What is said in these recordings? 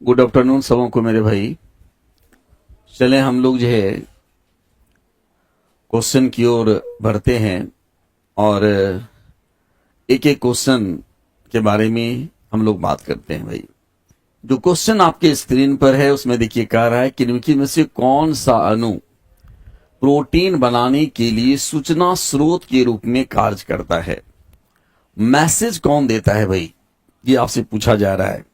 Good afternoon सबों को मेरे भाई। चलें हम लोग जो है क्वेश्चन की ओर बढ़ते हैं और एक एक क्वेश्चन के बारे में हम लोग बात करते हैं भाई। जो क्वेश्चन आपके स्क्रीन पर है उसमें देखिए कह रहा है कि निम्नलिखित में से कौन सा अणु प्रोटीन बनाने के लिए सूचना स्रोत के रूप में कार्य करता है। मैसेज कौन देता है भाई, ये आपसे पूछा जा रहा है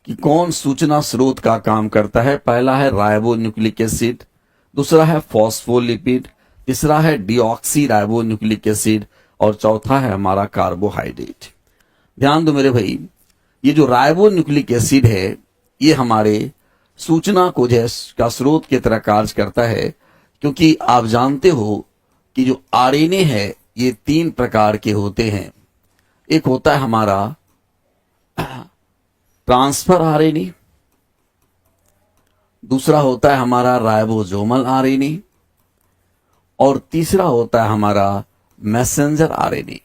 कि कौन सूचना स्रोत का काम करता है। पहला है राइबो न्यूक्लिक एसिड, दूसरा है फॉस्फोलिपिड, तीसरा है डिऑक्सी राइबो न्यूक्लिक एसिड और चौथा है हमारा कार्बोहाइड्रेट। ध्यान दो मेरे भाई, ये जो राइबो न्यूक्लिक एसिड है ये हमारे सूचना को का स्रोत की तरह कार्य करता है, क्योंकि आप जानते हो कि जो आरएनए है ये 3 प्रकार के होते हैं। एक होता है हमारा ट्रांसफर आरएनए, दूसरा होता है हमारा राइबोसोमल आरएनए और तीसरा होता है हमारा मैसेंजर आरएनए।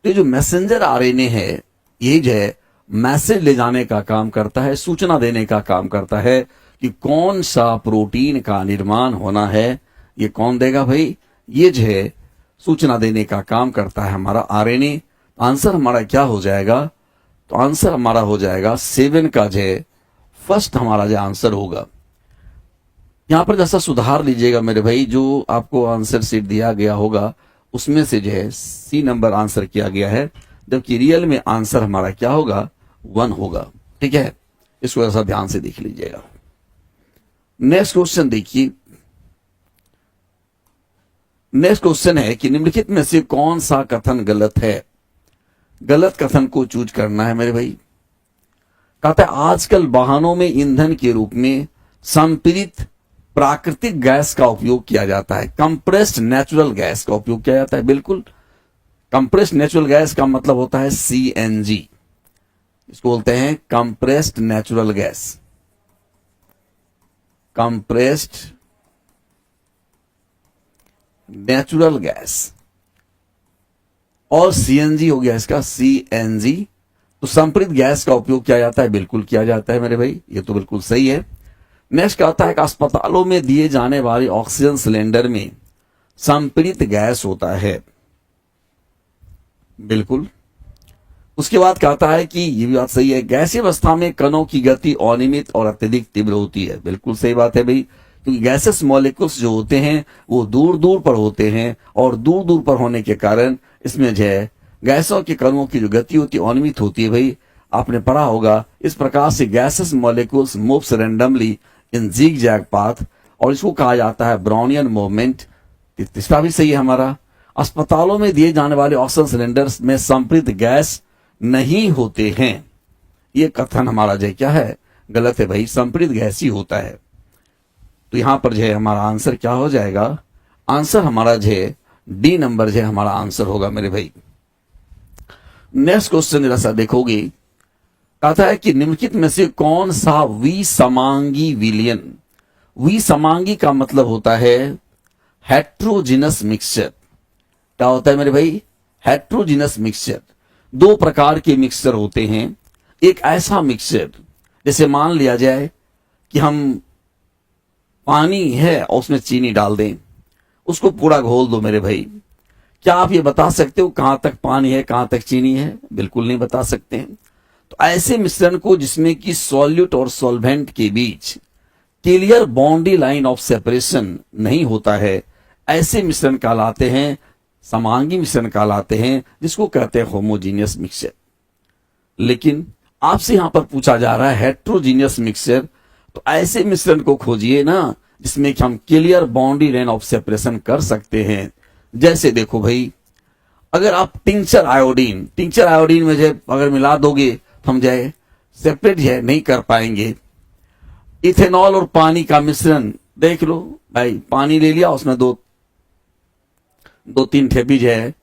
तो जो मैसेंजर आरएनए है ये जो है मैसेज ले जाने का काम करता है, सूचना देने का काम करता है कि कौन सा प्रोटीन का निर्माण होना है। ये कौन देगा भाई, ये जो है सूचना देने का काम करता है हमारा आरएनए। आंसर हमारा क्या हो जाएगा, तो आंसर हमारा हो जाएगा 7 का जो है फर्स्ट हमारा जो आंसर होगा। यहां पर जैसा सुधार लीजिएगा मेरे भाई, जो आपको आंसर शीट दिया गया होगा उसमें से जो है सी नंबर आंसर किया गया है, जबकि रियल में आंसर हमारा क्या होगा 1 होगा। ठीक है, इसको ऐसा ध्यान से देख लीजिएगा। नेक्स्ट क्वेश्चन देखिए। नेक्स्ट क्वेश्चन है कि निम्नलिखित में से कौन सा कथन गलत है। गलत कथन को चूज करना है मेरे भाई। कहता है आजकल वाहनों में ईंधन के रूप में संपीड़ित प्राकृतिक गैस का उपयोग किया जाता है। कंप्रेस्ड नेचुरल गैस का उपयोग किया जाता है। बिल्कुल, कंप्रेस्ड नेचुरल गैस का मतलब होता है सीएनजी। इसको बोलते हैं compressed natural gas. Compressed natural gas और सीएनजी हो गया इसका सीएनजी। तो संपीड़ित गैस का उपयोग किया जाता है, बिल्कुल किया जाता है मेरे भाई, ये तो बिल्कुल सही है। नेक्स्ट कहता है कि अस्पतालों में दिए जाने वाले ऑक्सीजन सिलेंडर में संपीड़ित गैस होता है। बिल्कुल। उसके बाद कहता है कि ये भी बात सही है, गैसीय अवस्था में कणों की गति अनियमित और अत्यधिक तीव्र होती है। बिल्कुल सही बात है भाई, क्योंकि गैसेस मॉलिक्यूल्स जो होते हैं वो दूर दूर पर होते हैं और दूर दूर पर होने के कारण इसमें जो है गैसों के कणों की जो गति होती है अनियमित होती है। भाई आपने पढ़ा होगा, इस प्रकार से gases molecules moves randomly in zig zag path और इसको कहा जाता है ब्राउनियन मूवमेंट। तीसरा भी सही है हमारा। अस्पतालों में दिए जाने वाले ऑक्सीजन सिलेंडर्स में संपीड़ित गैस नहीं होते हैं। ये कथन हमारा जो क्या है गलत है भाई, संपीड़ित गैस ही होता है। तो यहां पर जो है हमारा आंसर क्या हो जाएगा, आंसर हमारा जो है डी नंबर जो है हमारा आंसर होगा मेरे भाई। नेक्स्ट क्वेश्चन जरा सा देखोगे, कहता है कि निम्नलिखित में से कौन सा विसमांगी विलयन। विसमांगी का मतलब होता है हेट्रोजिनस मिक्सचर। क्या होता है मेरे भाई, हेट्रोजिनस मिक्सचर। 2 प्रकार के मिक्सचर होते हैं। एक ऐसा मिक्सचर जैसे मान लिया जाए कि हम पानी है और उसमें चीनी डाल दें, उसको पूरा घोल दो मेरे भाई। क्या आप ये बता सकते हो कहां तक पानी है कहां तक चीनी है? बिल्कुल नहीं बता सकते हैं। तो ऐसे मिश्रण को जिसमें कि सॉल्यूट और सॉल्वेंट के बीच clear boundary line of separation नहीं होता है, ऐसे मिश्रण कहलाते हैं समांगी मिश्रण कहलाते हैं, जिसको कहते हैं होमोजीनियस मिक्सचर। लेकिन आपसे यहां पर पूछा जा रहा है हेट्रोजीनियस मिक्सचर, तो ऐसे मिश्रण को खोजिए ना जिसमें कि हम clear boundary line of separation कर सकते हैं। जैसे देखो भाई, अगर आप टिंचर आयोडीन में जो अगर मिला दोगे तो हम जाए सेपरेट है नहीं कर पाएंगे। इथेनॉल और पानी का मिश्रण देख लो भाई, पानी ले लिया उसमें दो 3 ठेपी जो है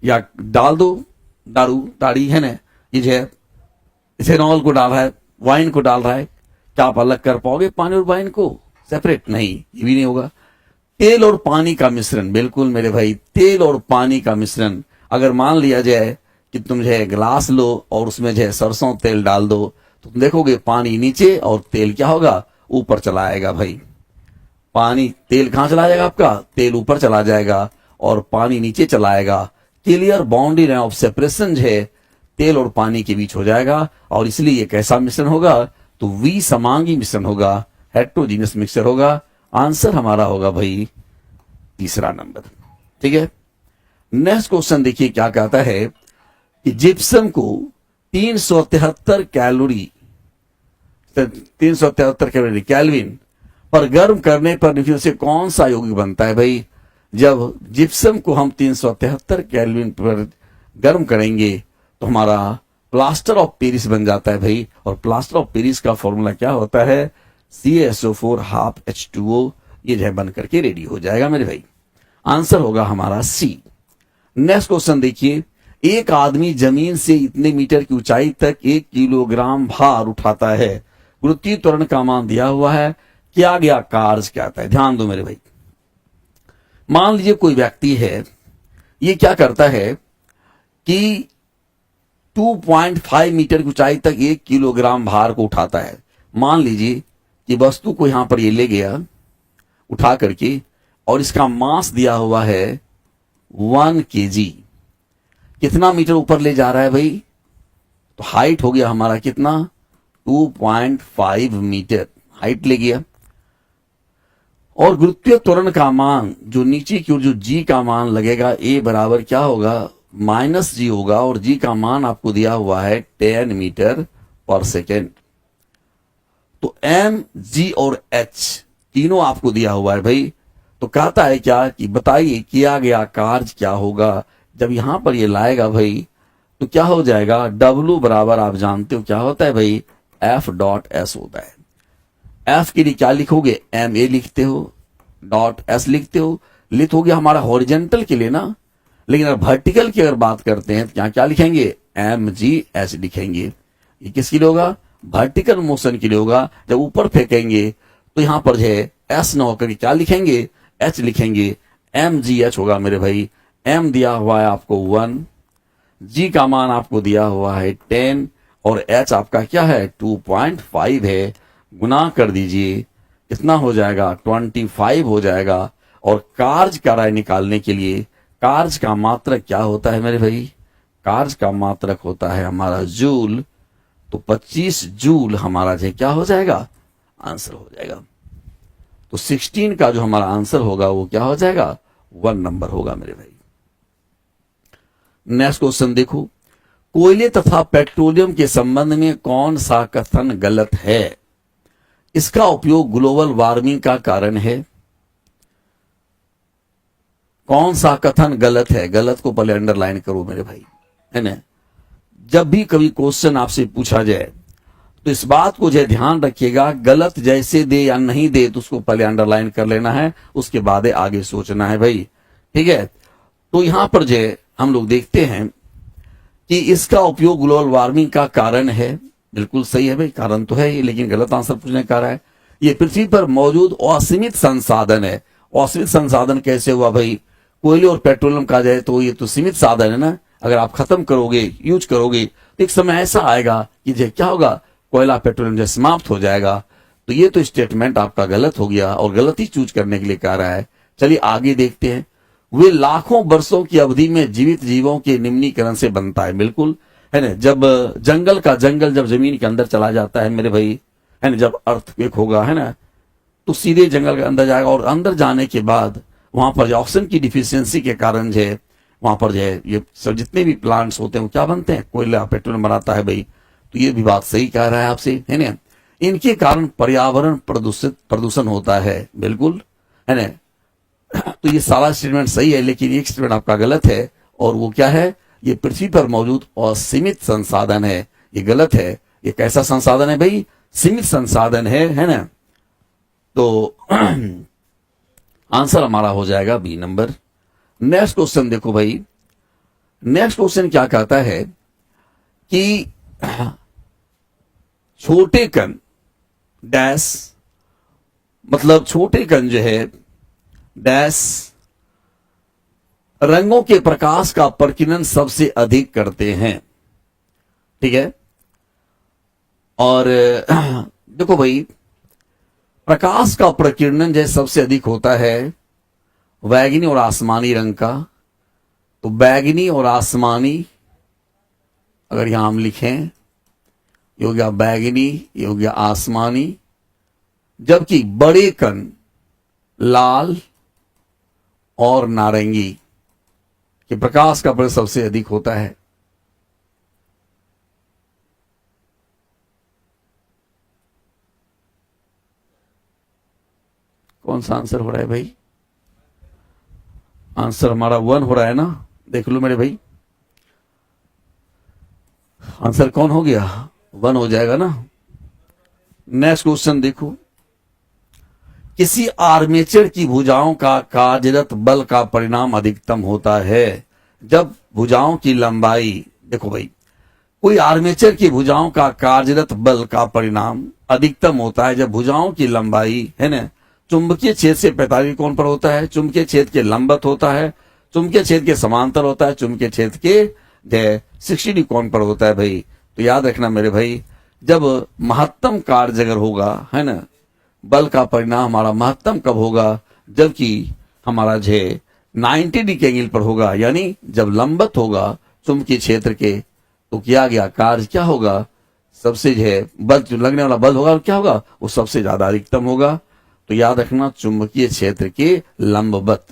या डाल दो, दारू है ना, ये जो है इथेनॉल को डाल रहा है, वाइन को डाल रहा है, क्या आप अलग कर पाओगे पानी और वाइन को सेपरेट? नहीं, ये भी नहीं होगा। तेल और पानी का मिश्रण, बिल्कुल मेरे भाई, तेल और पानी का मिश्रण अगर मान लिया जाए कि तुम जो है गिलास लो और उसमें जो है सरसों तेल डाल दो, तुम देखोगे पानी नीचे और तेल क्या होगा, ऊपर चला आएगा भाई। पानी तेल कहां चला जाएगा, आपका तेल ऊपर चला जाएगा और पानी नीचे चला आएगा। Clear boundary line of separation है तेल और पानी के बीच हो जाएगा, और इसलिए ये कैसा मिश्रण होगा, तो वी समांगी मिश्रण होगा, हेट्रोजीनियस मिक्सचर होगा। आंसर हमारा होगा भाई तीसरा नंबर। ठीक है, नेक्स्ट क्वेश्चन देखिए क्या कहता है कि जिप्सम को 373 कैलोरी 373 कैलोरी केल्विन पर गर्म करने पर निम्न से कौन सा यौगिक बनता है भाई। जब जिप्सम को हम 373 केल्विन पर गर्म करेंगे तो हमारा प्लास्टर ऑफ पेरिस बन जाता है भाई। और प्लास्टर ऑफ पेरिस का फॉर्मूला क्या होता है, CaSO4 हाफ H2O। ये जो है बन करके रेडी हो जाएगा मेरे भाई। आंसर होगा हमारा सी। नेक्स्ट क्वेश्चन देखिए, एक आदमी जमीन से इतने मीटर की ऊंचाई तक 1 किलोग्राम भार उठाता है, गुरुत्वीय त्वरण का मान दिया हुआ है, किया गया कार्य क्या आता है। ध्यान दो मेरे भाई, मान लीजिए कोई व्यक्ति है, ये क्या करता है कि 2.5 मीटर की ऊंचाई तक 1 किलोग्राम भार को उठाता है। मान लीजिए कि वस्तु को यहां पर ये ले गया उठा करके, और इसका मास दिया हुआ है 1 kg। कितना मीटर ऊपर ले जा रहा है भाई, तो हाइट हो गया हमारा कितना, 2.5 मीटर हाइट ले गया। और गुरुत्वीय त्वरण का मान जो नीचे की ओर जो जी का मान लगेगा, ए बराबर क्या होगा, -g होगा, और जी का मान आपको दिया हुआ है 10 मीटर पर सेकेंड। तो m, g और h तीनों आपको दिया हुआ है भाई। तो कहता है क्या कि बताइए किया गया कार्य क्या होगा। जब यहां पर ये लाएगा भाई तो क्या हो जाएगा, W बराबर आप जानते हो क्या होता है भाई, F.S होता है। F के लिए क्या लिखोगे, MA लिखते हो, .S लिखते हो। लिख हो गया हमारा हॉरिजेंटल के लिए ना, लेकिन अगर वर्टिकल की अगर बात करते हैं तो क्या क्या लिखेंगे, MGH लिखेंगे। ये किसके लिए होगा, वर्टिकल मोशन के लिए होगा। जब ऊपर फेंकेंगे तो यहां पर जो है S न होकर क्या लिखेंगे, H लिखेंगे, MGH होगा मेरे भाई। M दिया हुआ है आपको 1, G का मान आपको दिया हुआ है 10, और H आपका क्या है 2.5 है। गुना कर दीजिए, कितना हो जाएगा 25 हो जाएगा। और कार्य कार्य निकालने के लिए कार्य का मात्रक क्या होता है मेरे भाई, कार्य का मात्रक होता है हमारा जूल। तो 25 जूल हमारा जो क्या हो जाएगा, आंसर हो जाएगा। तो 16 का जो हमारा आंसर होगा वो क्या हो जाएगा, 1 नंबर होगा मेरे भाई। नेक्स्ट क्वेश्चन देखो, कोयले तथा पेट्रोलियम के संबंध में कौन सा कथन गलत है। इसका उपयोग ग्लोबल वार्मिंग का कारण है। कौन सा कथन गलत है, गलत को पहले अंडरलाइन करो मेरे भाई, है ना। जब भी कभी क्वेश्चन आपसे पूछा जाए तो इस बात को जो ध्यान रखिएगा, गलत जैसे दे या नहीं दे तो उसको पहले अंडरलाइन कर लेना है, उसके बाद आगे सोचना है भाई। ठीक है, तो यहां पर जो हम लोग देखते हैं कि इसका उपयोग ग्लोबल वार्मिंग का कारण है। बिल्कुल सही है भाई, कारण तो है ये, लेकिन गलत आंसर पूछने का रहा है। ये पृथ्वी पर मौजूद असीमित संसाधन है। असीमित संसाधन कैसे हुआ भाई, कोयले और पेट्रोलियम का जाए तो ये तो सीमित साधन है ना। अगर आप खत्म करोगे, यूज करोगे, तो एक समय ऐसा आएगा कि जो क्या होगा, कोयला पेट्रोलियम जो समाप्त हो जाएगा। तो ये तो स्टेटमेंट आपका गलत हो गया, और गलत ही चूज करने के लिए कह रहा है। चलिए आगे देखते हैं। वे लाखों वर्षों की अवधि में जीवित जीवों के निम्नीकरण से बनता है। बिल्कुल है ना, जब जंगल का जंगल जब जमीन के अंदर चला जाता है मेरे भाई, है ना, जब अर्थक्वेक होगा, है ना, तो सीधे जंगल के अंदर जाएगा, और अंदर जाने के बाद वहां पर ऑक्सीजन की डिफिशियंसी के कारण जो है वहां पर जो है ये सब जितने भी प्लांट्स होते हैं वो क्या बनते हैं, कोयला पेट्रोलियम बनाता है भाई। तो ये भी बात सही कह रहा है आपसे, है ना। इनके कारण पर्यावरण प्रदूषण होता है। बिल्कुल है ना। तो ये सारा स्टेटमेंट सही है, लेकिन एक स्टेटमेंट आपका गलत है, और वो क्या है, ये पृथ्वी पर मौजूद असीमित संसाधन है। ये गलत है। ये कैसा संसाधन है भाई, सीमित संसाधन है ना। तो आंसर हमारा हो जाएगा बी नंबर। नेक्स्ट क्वेश्चन देखो भाई, नेक्स्ट क्वेश्चन क्या कहता है कि छोटे कण डैश, मतलब छोटे कण जो है डैश रंगों के प्रकाश का प्रकीर्णन सबसे अधिक करते हैं। ठीक है, और देखो भाई, प्रकाश का प्रकीर्णन जो सबसे अधिक होता है बैगनी और आसमानी रंग का। तो बैगनी और आसमानी अगर यहां हम लिखें, ये हो गया बैगनी, ये हो गया आसमानी, जबकि बड़े कण लाल और नारंगी के प्रकाश का प्रयोग सबसे अधिक होता है। कौन सा आंसर हो रहा है भाई? आंसर हमारा 1 हो रहा है ना, देख लो मेरे भाई। आंसर कौन हो गया? 1 हो जाएगा ना। नेक्स्ट क्वेश्चन देखो, किसी आर्मेचर की भुजाओं का कार्यरत बल का परिणाम अधिकतम होता है जब भुजाओं की लंबाई, देखो भाई, कोई आर्मेचर की भुजाओं का कार्यरत बल का परिणाम अधिकतम होता है जब भुजाओं की लंबाई है ना चुंबकीय छेद से 45 कोण पर होता है, चुंबकीय छेद के लंबवत होता है, चुंबकीय छेद के समांतर होता है, चुंबकीय छेद के 60 कोण पर होता है भाई। तो याद रखना मेरे भाई, जब महत्तम कार्य अगर होगा है ना, बल का परिणाम हमारा महत्तम कब होगा? जबकि हमारा 90 डिग्री के एंगल पर होगा, यानी जब लंबवत होगा चुंबकीय क्षेत्र के, तो किया गया कार्य क्या होगा? सबसे बल जो लगने वाला बल होगा क्या होगा? वो सबसे ज्यादा अधिकतम होगा। तो याद रखना चुंबकीय क्षेत्र के लंबवत।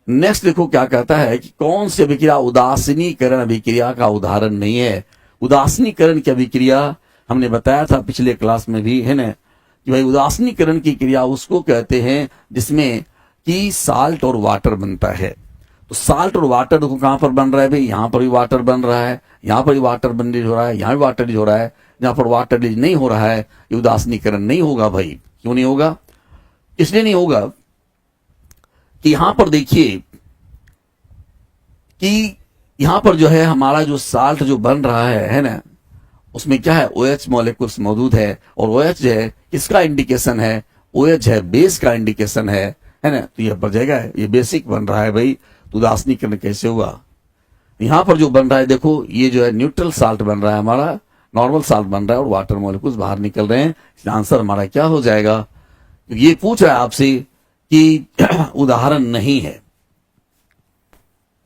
नेक्स्ट देखो क्या कहता है कि कौन सी अभिक्रिया उदासीनीकरण अभिक्रिया का उदाहरण नहीं है? उदासीनीकरण की अभिक्रिया हमने बताया था पिछले क्लास में भी है ना, कि भाई उदासीनीकरण की क्रिया उसको कहते हैं जिसमें कि साल्ट और वाटर बनता है। तो साल्ट और वाटर देखो कहां पर बन रहा है भाई? यहां पर भी वाटर बन रहा है, यहां पर भी वाटर बनरीज हो रहा है, यहां भी वाटर रिलीज हो रहा है। जहां पर वाटर रिलीज नहीं हो रहा है ये उदासीनीकरण नहीं होगा भाई। क्यों नहीं होगा? इसलिए नहीं होगा कि यहां पर देखिए कि यहां पर जो है हमारा जो साल्ट जो बन रहा है ना, उसमें क्या है? OH मॉलिक्यूल्स मौजूद है, और OH जो है किसका इंडिकेशन है? OH है बेस का इंडिकेशन है ना। तो ये बढ़ जाएगा, ये बेसिक बन रहा है भाई। तो उदासीनीकरण कैसे हुआ? यहां पर जो बन रहा है देखो, ये जो है न्यूट्रल साल्ट बन रहा है हमारा, नॉर्मल साल्ट बन रहा है, और वाटर मॉलिक्यूल्स बाहर निकल रहे हैं। इसलिए आंसर हमारा क्या हो जाएगा? ये पूछ रहा है आपसे कि उदाहरण नहीं है,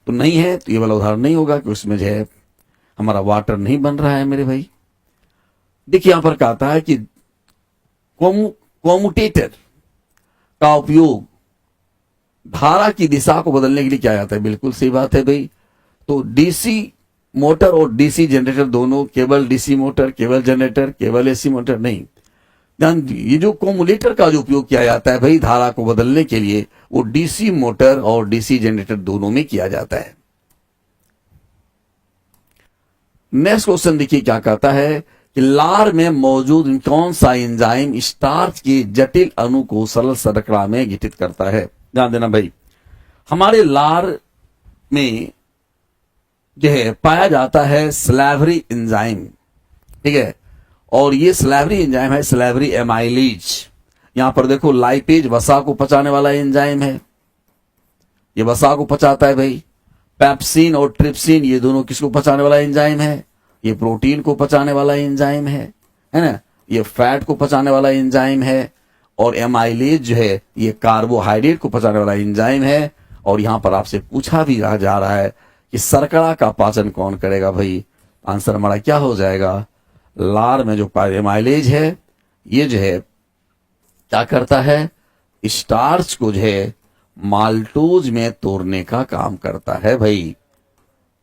तो नहीं है तो ये वाला उदाहरण नहीं होगा कि उसमें जो है हमारा वाटर नहीं बन रहा है मेरे भाई। देखिए यहां पर कहता है कि कोमुटेटर का उपयोग धारा की दिशा को बदलने के लिए किया जाता है। बिल्कुल सही बात है भाई। तो डीसी मोटर और डीसी जनरेटर दोनों, केवल डीसी मोटर, केवल जनरेटर, केवल एसी मोटर नहीं, ये जो कोमुलेटर का जो उपयोग किया जाता है भाई धारा को बदलने के लिए, वो डीसी मोटर और डीसी जनरेटर दोनों में किया जाता है। नेक्स्ट क्वेश्चन देखिए क्या कहता है कि लार में मौजूद कौन सा एंजाइम स्टार्च के जटिल अणु को सरल शर्करा में घटित करता है? ध्यान देना भाई, हमारे लार में जो है पाया जाता है स्लैवरी एंजाइम, ठीक है, और ये स्लैवरी एंजाइम है स्लैवरी एमाइलेज। यहां पर देखो लाइपेज वसा को पचाने वाला एंजाइम है, ये वसा को पचाता है भाई। पेप्सिन और ट्रिप्सिन ये दोनों किसको पचाने वाला एंजाइम है? ये प्रोटीन को पचाने वाला एंजाइम है ना। ये फैट को पचाने वाला एंजाइम है, और एमाइलेज जो है ये कार्बोहाइड्रेट को पचाने वाला एंजाइम है। और यहां पर आपसे पूछा भी जा रहा है कि शर्करा का पाचन कौन करेगा भाई? आंसर हमारा क्या हो जाएगा? लार में जो एमाइलेज है ये जो है क्या करता है? स्टार्च को जो है माल्टोज में तोड़ने का काम करता है भाई।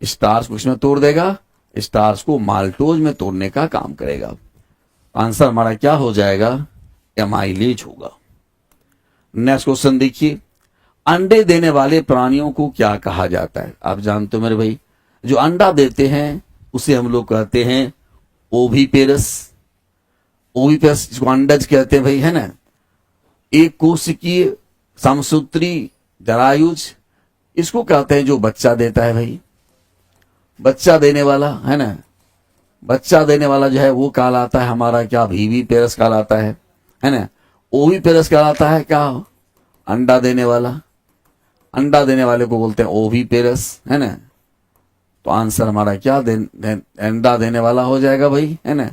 स्टार्च को इसमें तोड़ देगा, स्टार्च को माल्टोज में तोड़ने का काम करेगा। आंसर हमारा क्या हो जाएगा? एमाइलेज होगा। नेक्स्ट क्वेश्चन देखिए, अंडे देने वाले प्राणियों को क्या कहा जाता है? आप जानते हो मेरे भाई, जो अंडा देते हैं उसे हम लोग कहते हैं ओविपेरस। ओविपेरस जिसको अंडज कहते हैं भाई है ना। एक कोशिकीय समसूत्री जरायुज इसको कहते हैं जो बच्चा देता है भाई। बच्चा देने वाला है ना, बच्चा देने वाला जो है वो कहलाता है हमारा क्या? वीवीपेरस कहलाता है ना। ओविपेरस कहलाता है क्या? अंडा देने वाला। अंडा देने वाले को बोलते हैं ओविपेरस है ना। तो आंसर हमारा क्या अंडा देने वाला हो जाएगा भाई है ना।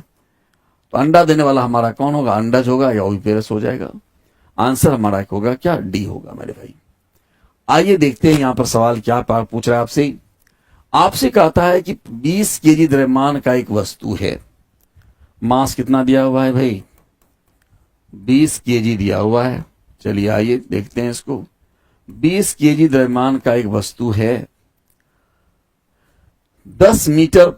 तो अंडा देने वाला हमारा कौन होगा? अंडज होगा या ओविपेरस हो जाएगा। आंसर हमारा एक होगा क्या? डी होगा मेरे भाई। आइए देखते हैं यहां पर सवाल क्या पूछ रहा है आपसे। आपसे कहता है कि 20 केजी द्रव्यमान का एक वस्तु है, मास कितना दिया हुआ है भाई? 20 केजी दिया हुआ है। चलिए आइए देखते हैं इसको। 20 केजी द्रव्यमान का एक वस्तु है, 10 मीटर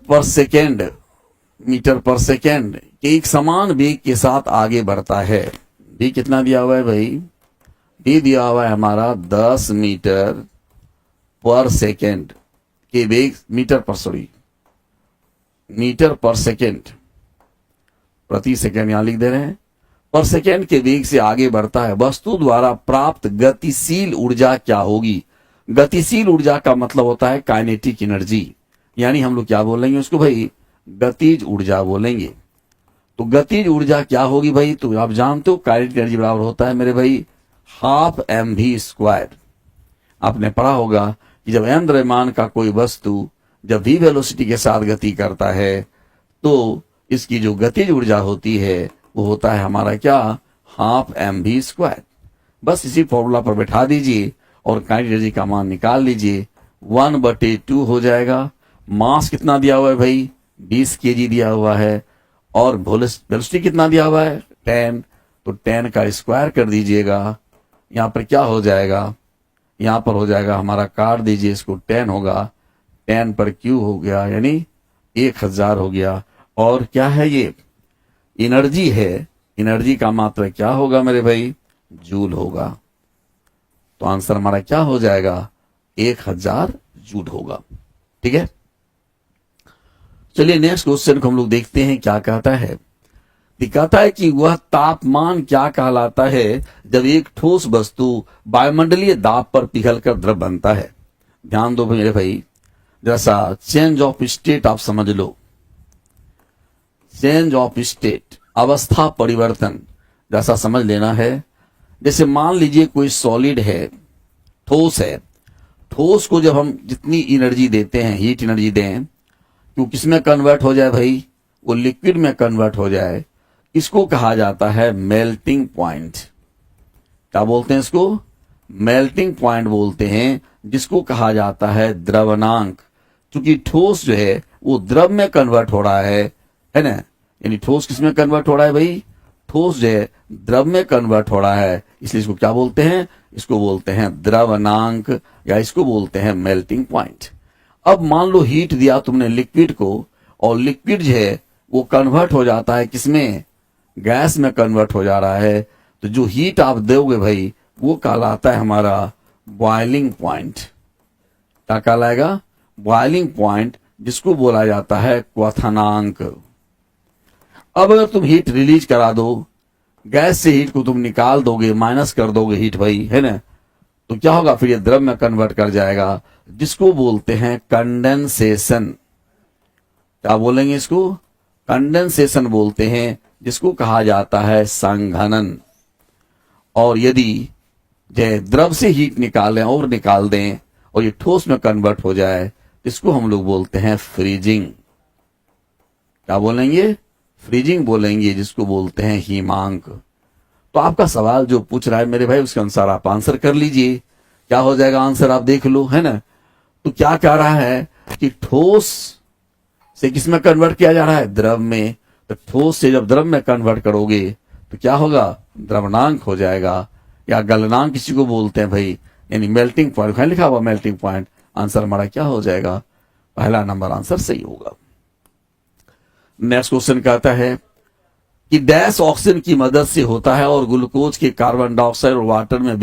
पर सेकेंड के एक समान वेग के साथ आगे बढ़ता है। भी कितना दिया हुआ है भाई? भी दिया हुआ है हमारा 10 मीटर पर सेकेंड के वेग, मीटर पर सेकेंड, प्रति सेकेंड यहां लिख दे रहे हैं, पर सेकेंड के वेग से आगे बढ़ता है। वस्तु द्वारा प्राप्त गतिशील ऊर्जा क्या होगी? गतिशील ऊर्जा का मतलब होता है काइनेटिक एनर्जी, यानी हम लोग क्या बोलेंगे उसको भाई? गतिज ऊर्जा बोलेंगे। तो गतिज ऊर्जा क्या होगी भाई? तो आप जानते हो काइनेटिक एनर्जी बराबर होता है मेरे भाई हाफ mv²। आपने पढ़ा होगा कि जब m द्रव्यमान का कोई वस्तु जब v वेलोसिटी के साथ गति करता है तो इसकी जो गतिज ऊर्जा होती है वो होता है हमारा क्या? Half mv²। बस इसी फॉर्मूला पर बैठा दीजिए और काइनेटिक एनर्जी का मान निकाल लीजिए। 1/2 हो जाएगा। मास कितना दिया हुआ है भाई? 20 केजी दिया हुआ है। और वेलोसिटी कितना दिया हुआ है? 10। तो 10 का स्क्वायर कर दीजिएगा। यहां पर क्या हो जाएगा? यहां पर हो जाएगा हमारा, काट दीजिए इसको, 10 होगा, 10 पर क्यू हो गया, यानी 1000 हो गया। और क्या है ये? एनर्जी है। एनर्जी का मात्रा क्या होगा मेरे भाई? जूल होगा। तो आंसर हमारा क्या हो जाएगा? 1000 जूल होगा। ठीक है, चलिए नेक्स्ट क्वेश्चन को हम लोग देखते हैं क्या कहता है। दिखाता है कि वह तापमान क्या कहलाता है जब एक ठोस वस्तु वायुमंडलीय दाब पर पिघलकर द्रव बनता है। ध्यान दो मेरे भाई, जैसा चेंज ऑफ स्टेट आप समझ लो। चेंज ऑफ स्टेट, अवस्था परिवर्तन जैसा समझ लेना है। जैसे मान लीजिए कोई सॉलिड है, ठोस है। ठोस को जब हम जितनी एनर्जी देते हैं, हीट एनर्जी दें, तो किसमें कन्वर्ट हो जाए भाई? वो लिक्विड में कन्वर्ट हो जाए। इसको कहा जाता है मेल्टिंग पॉइंट। क्या बोलते हैं इसको? मेल्टिंग पॉइंट बोलते हैं, जिसको कहा जाता है द्रवनांक। क्योंकि ठोस जो है वो द्रव में कन्वर्ट हो रहा है ना? यानी ठोस किसमें कन्वर्ट हो रहा है भाई? ठोस जो है द्रव में कन्वर्ट हो रहा है, इसलिए इसको क्या बोलते हैं? इसको बोलते हैं द्रवनांक, या इसको बोलते हैं मेल्टिंग पॉइंट। अब मान लो हीट दिया तुमने लिक्विड को, और लिक्विड जो है वो कन्वर्ट हो जाता है किसमें? गैस में कन्वर्ट हो जा रहा है। तो जो हीट आप दोगे भाई वो कहलाता है हमारा बॉइलिंग पॉइंट। क्या कहलाएगा? बॉइलिंग पॉइंट, जिसको बोला जाता है क्वथनांक। अब अगर तुम हीट रिलीज करा दो, गैस से हीट को तुम निकाल दोगे, माइनस कर दोगे हीट भाई, है ना? तो क्या होगा? फिर ये द्रव में कन्वर्ट कर जाएगा, जिसको बोलते हैं कंडेंसेशन। क्या बोलेंगे इसको? कंडेंसेशन बोलते हैं, जिसको कहा जाता है संघनन। और यदि द्रव से हीट निकालें और निकाल दें और ये ठोस में कन्वर्ट हो जाए, इसको हम लोग बोलते हैं फ्रीजिंग। क्या बोलेंगे? फ्रीजिंग बोलेंगे, जिसको बोलते हैं हिमांक। तो आपका सवाल जो पूछ रहा है मेरे भाई, उसके अनुसार आप आंसर कर लीजिए। क्या हो जाएगा आंसर? आप देख लो, है ना? तो क्या कह रहा है कि ठोस से किसमें कन्वर्ट किया जा रहा है? द्रव में। तो ठोस से जब द्रव में कन्वर्ट करोगे तो क्या होगा? द्रवनांक हो जाएगा, या गलनांक किसी को बोलते हैं भाई, यानी मेल्टिंग पॉइंट। लिखा हुआ मेल्टिंग पॉइंट। आंसर हमारा क्या हो जाएगा? पहला नंबर आंसर सही होगा। नेक्स्ट क्वेश्चन कहता है कि डैश ऑक्सीजन की मदद से होता है और ग्लूकोज के कार्बन डाइऑक्साइड और वाटर में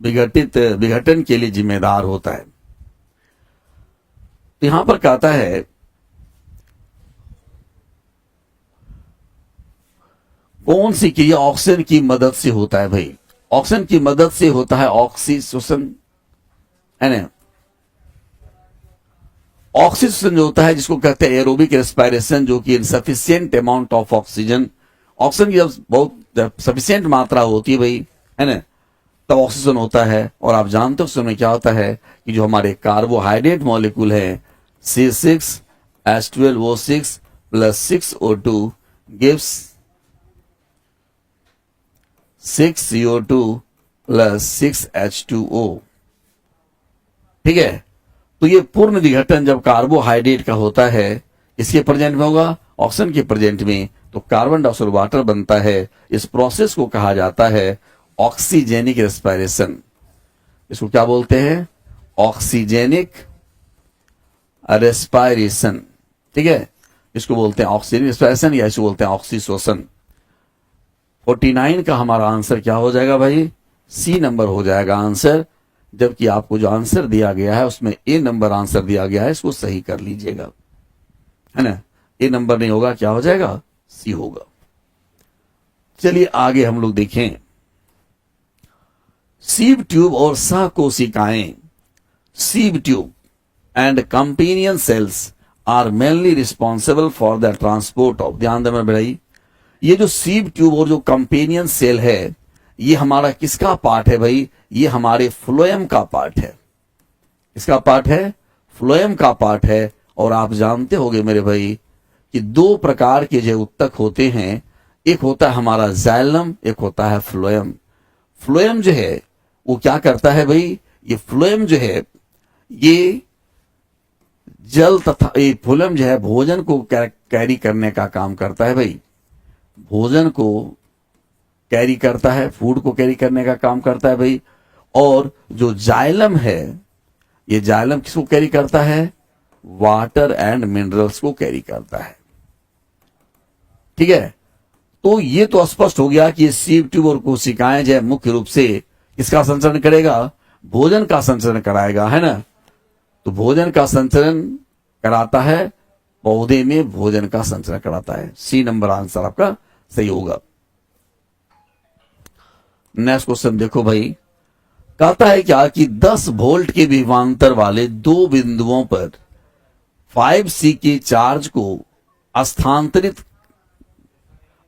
विघटन के लिए जिम्मेदार होता है। तो यहां पर कहता है कौन सी क्रिया ऑक्सीजन की मदद से होता है भाई? ऑक्सीजन की मदद से होता है ऑक्सीजन, है ना? ऑक्सीजन जो होता है, जिसको कहते हैं एरोबिक रेस्पिरेशन, जो कि insufficient amount of oxygen. Oxygen की जब बहुत सफिशिएंट मात्रा होती है भाई, है ना, तब ऑक्सीजन होता है। और आप जानते हो उस समय क्या होता है कि जो हमारे कार्बोहाइड्रेट मॉलिक्यूल है C6H12O6 + 6O2 gives 6CO2 plus 6H2O। ठीक है, तो ये पूर्ण विघटन जब कार्बोहाइड्रेट का होता है, इसके प्रेजेंट में होगा, ऑक्सीजन के प्रेजेंट में, तो कार्बन डाइऑक्साइड वाटर बनता है। इस प्रोसेस को कहा जाता है ऑक्सीजेनिक रेस्पिरेशन। इसको क्या बोलते हैं? Oxygenic respiration. ठीक है, इसको बोलते हैं ऑक्सीजन रेस्पिरेशन या इसको बोलते हैं ऑक्सीशोषण। 49 का हमारा आंसर क्या हो जाएगा भाई? सी नंबर हो जाएगा आंसर। जबकि आपको जो आंसर दिया गया है उसमें ए नंबर आंसर दिया गया है, इसको सही कर लीजिएगा, है ना। ए नंबर नहीं होगा, क्या हो जाएगा? सी होगा। चलिए आगे हम लोग देखें। सीव ट्यूब और सहकोशिकाएं, sieve tube and companion cells are mainly responsible for the transport of, ध्यान देना भाई, ये जो सीव ट्यूब और जो कंपेनियन सेल है, ये हमारा किसका पार्ट है भाई? ये हमारे फ्लोएम का पार्ट है। इसका पार्ट है, फ्लोएम का पार्ट है। और आप जानते होंगे मेरे भाई कि दो प्रकार के जो उत्तक होते हैं, एक होता है हमारा जाइलम, एक होता है फ्लोएम। फ्लोएम जो है वो क्या करता है भाई? ये फ्लोएम जो है ये जल तथा ये फ्लोएम जो है भोजन को कैरी करने का काम करता है भाई। भोजन को कैरी करता है, फूड को कैरी करने का काम करता है भाई। और जो जाइलम है, ये जाइलम किसको कैरी करता है? वाटर एंड मिनरल्स को कैरी करता है। ठीक है, तो ये तो स्पष्ट हो गया कि ये सीव ट्यूब और कोशिकाएं जो है मुख्य रूप से किसका संचरण करेगा? भोजन का संचरण कराएगा, है ना। तो भोजन का संचरण कराता है, पौधे में भोजन का संचरण कराता है। सी नंबर आंसर आपका सही होगा। नेक्स्ट क्वेश्चन देखो भाई, कहता है क्या कि 10 वोल्ट के विभवांतर वाले दो बिंदुओं पर 5C के चार्ज को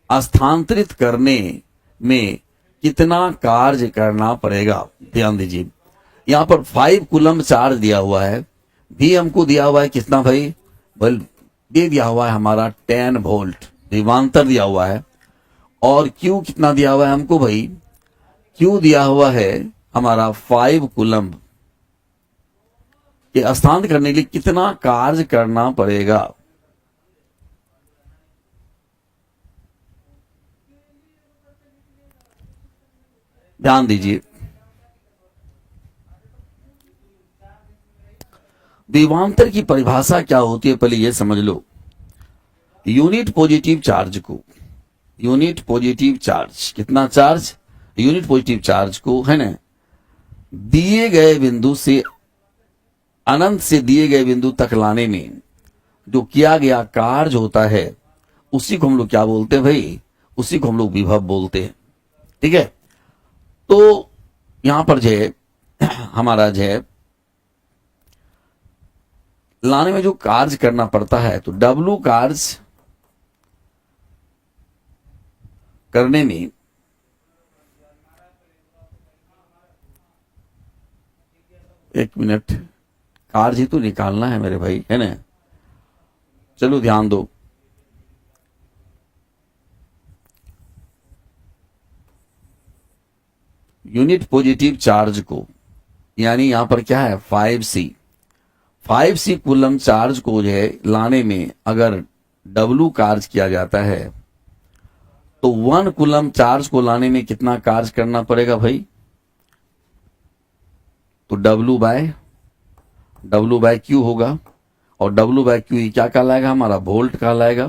स्थानांतरित करने में कितना कार्य करना पड़ेगा? ध्यान दीजिए, यहां पर 5 कूलम चार्ज दिया हुआ है, भी हमको दिया हुआ है कितना भाई? बल दे दिया हुआ है हमारा 10 वोल्ट विभवांतर दिया हुआ है। और क्यू कितना दिया हुआ है हमको भाई? क्यू दिया हुआ है हमारा 5 कूलम। ये स्थानांतरित करने के लिए कितना कार्य करना पड़ेगा? ध्यान दीजिए, विभवांतर की परिभाषा क्या होती है पहले ये समझ लो। यूनिट पॉजिटिव चार्ज को, यूनिट पॉजिटिव चार्ज, कितना चार्ज? यूनिट पॉजिटिव चार्ज को, है ना, दिए गए बिंदु से अनंत से दिए गए बिंदु तक लाने में जो किया गया कार्य होता है, उसी को हम लोग क्या बोलते हैं भाई? उसी को हम लोग विभव बोलते हैं। ठीक है, तो यहां पर जो है हमारा जो है लाने में जो कार्य करना पड़ता है, तो W कार्य करने में एक मिनट, कार्य ही तो निकालना है मेरे भाई, है ना। चलो ध्यान दो, यूनिट पॉजिटिव चार्ज को, यानी यहां पर क्या है? 5C कूलम चार्ज को जो है लाने में अगर W कार्य किया जाता है, तो 1 कूलम चार्ज को लाने में कितना कार्य करना पड़ेगा भाई? तो W बाय Q होगा। और W बाय Q क्या कहलाएगा? हमारा वोल्ट कहलाएगा।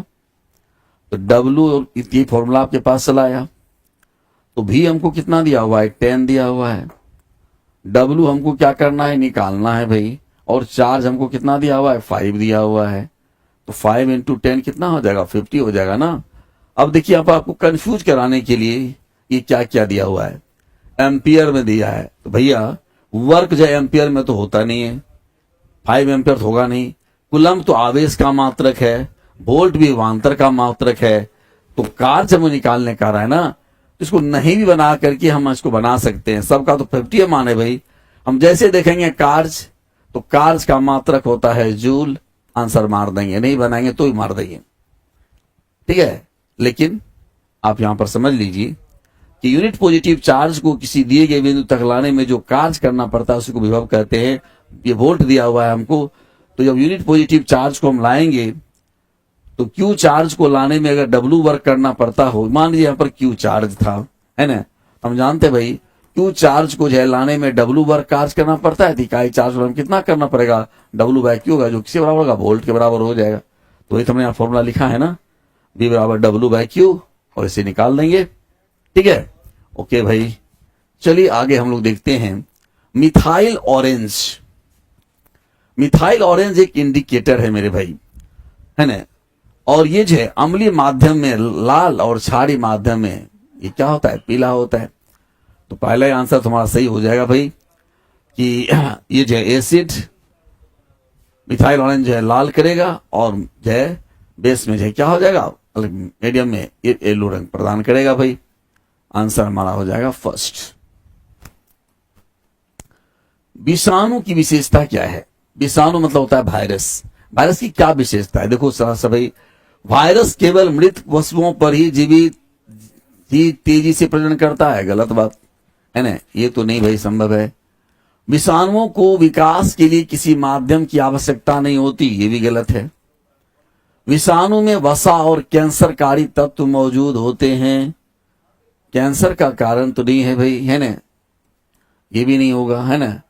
तो W ये फॉर्मूला आपके पास चला आया। तो भी हमको कितना दिया हुआ है? 10 दिया हुआ है। W हमको क्या करना है? निकालना है भाई। और चार्ज हमको कितना दिया हुआ है? 5 दिया हुआ है। तो 5 × 10 कितना हो जाएगा? 50 हो जाएगा ना। अब देखिए, यहाँ पर आपको कंफ्यूज कराने के लिए ये क्या क्या दिया हुआ है? एम्पियर में दिया है। तो भैया वर्क जो एम्पियर में तो होता नहीं है, 5 एम्पियर होगा नहीं। कूलम तो आवेश का मात्रक है, वोल्ट भी विभवांतर का मात्रक है। तो कार्य हमें निकालने का रहा है ना, तो इसको नहीं भी बना करके हम इसको बना सकते हैं। सबका तो 50 मान है भाई। हम जैसे देखेंगे कार्य, तो कार्य का मात्रक होता है जूल, आंसर मार देंगे। नहीं बनाएंगे तो ही मार देंगे। ठीक है, लेकिन आप यहां पर समझ लीजिए कि यूनिट पॉजिटिव चार्ज को किसी दिए गए बिंदु तक लाने में जो कार्य करना पड़ता है उसको विभव कहते हैं। ये वोल्ट दिया हुआ है हमको, तो जब यूनिट पॉजिटिव चार्ज को हम लाएंगे तो क्यू चार्ज को लाने में अगर डब्ल्यू वर्क करना पड़ता हो, मान लीजिए यहाँ पर क्यू चार्ज था, है ना, हम जानते हैं भाई क्यू चार्ज को जो है लाने में डब्ल्यू वर्क कार्य करना पड़ता है, तो इकाई चार्ज में कितना करना पड़ेगा, डब्ल्यू बाय क्यू होगा, जो किसके बराबर होगा, वोल्ट के बराबर हो जाएगा। तो ये तो हमने यहाँ फॉर्मूला लिखा है ना, V बराबर डब्ल्यू बाय क्यू, और इसे निकाल देंगे। ठीक है, ओके भाई, चलिए आगे हम लोग देखते हैं मिथाइल ऑरेंज। मिथाइल ऑरेंज एक इंडिकेटर है मेरे भाई, है ना, और ये जो है अम्लीय माध्यम में लाल और क्षारीय माध्यम में ये क्या होता है, पीला होता है। तो पहला आंसर तुम्हारा सही हो जाएगा भाई कि ये जो है एसिड मिथाइल ऑरेंज जो है लाल करेगा और जो है बेस में जो है क्या हो जाएगा, मीडियम में येलो रंग प्रदान करेगा भाई। आंसर हमारा हो जाएगा फर्स्ट। विषाणु की विशेषता क्या है? विषाणु मतलब होता है वायरस। वायरस की क्या विशेषता है? देखो सर भाई, वायरस केवल मृत वस्तुओं पर ही जीवित ही तेजी से प्रजनन करता है, गलत बात है ना, ये तो नहीं भाई संभव है। विषाणुओं को विकास के लिए किसी माध्यम की आवश्यकता नहीं होती, ये भी गलत है। विषाणु में वसा और कैंसरकारी तत्व मौजूद होते हैं, कैंसर का कारण तो नहीं है भाई, है ना, ये भी नहीं होगा, है ना।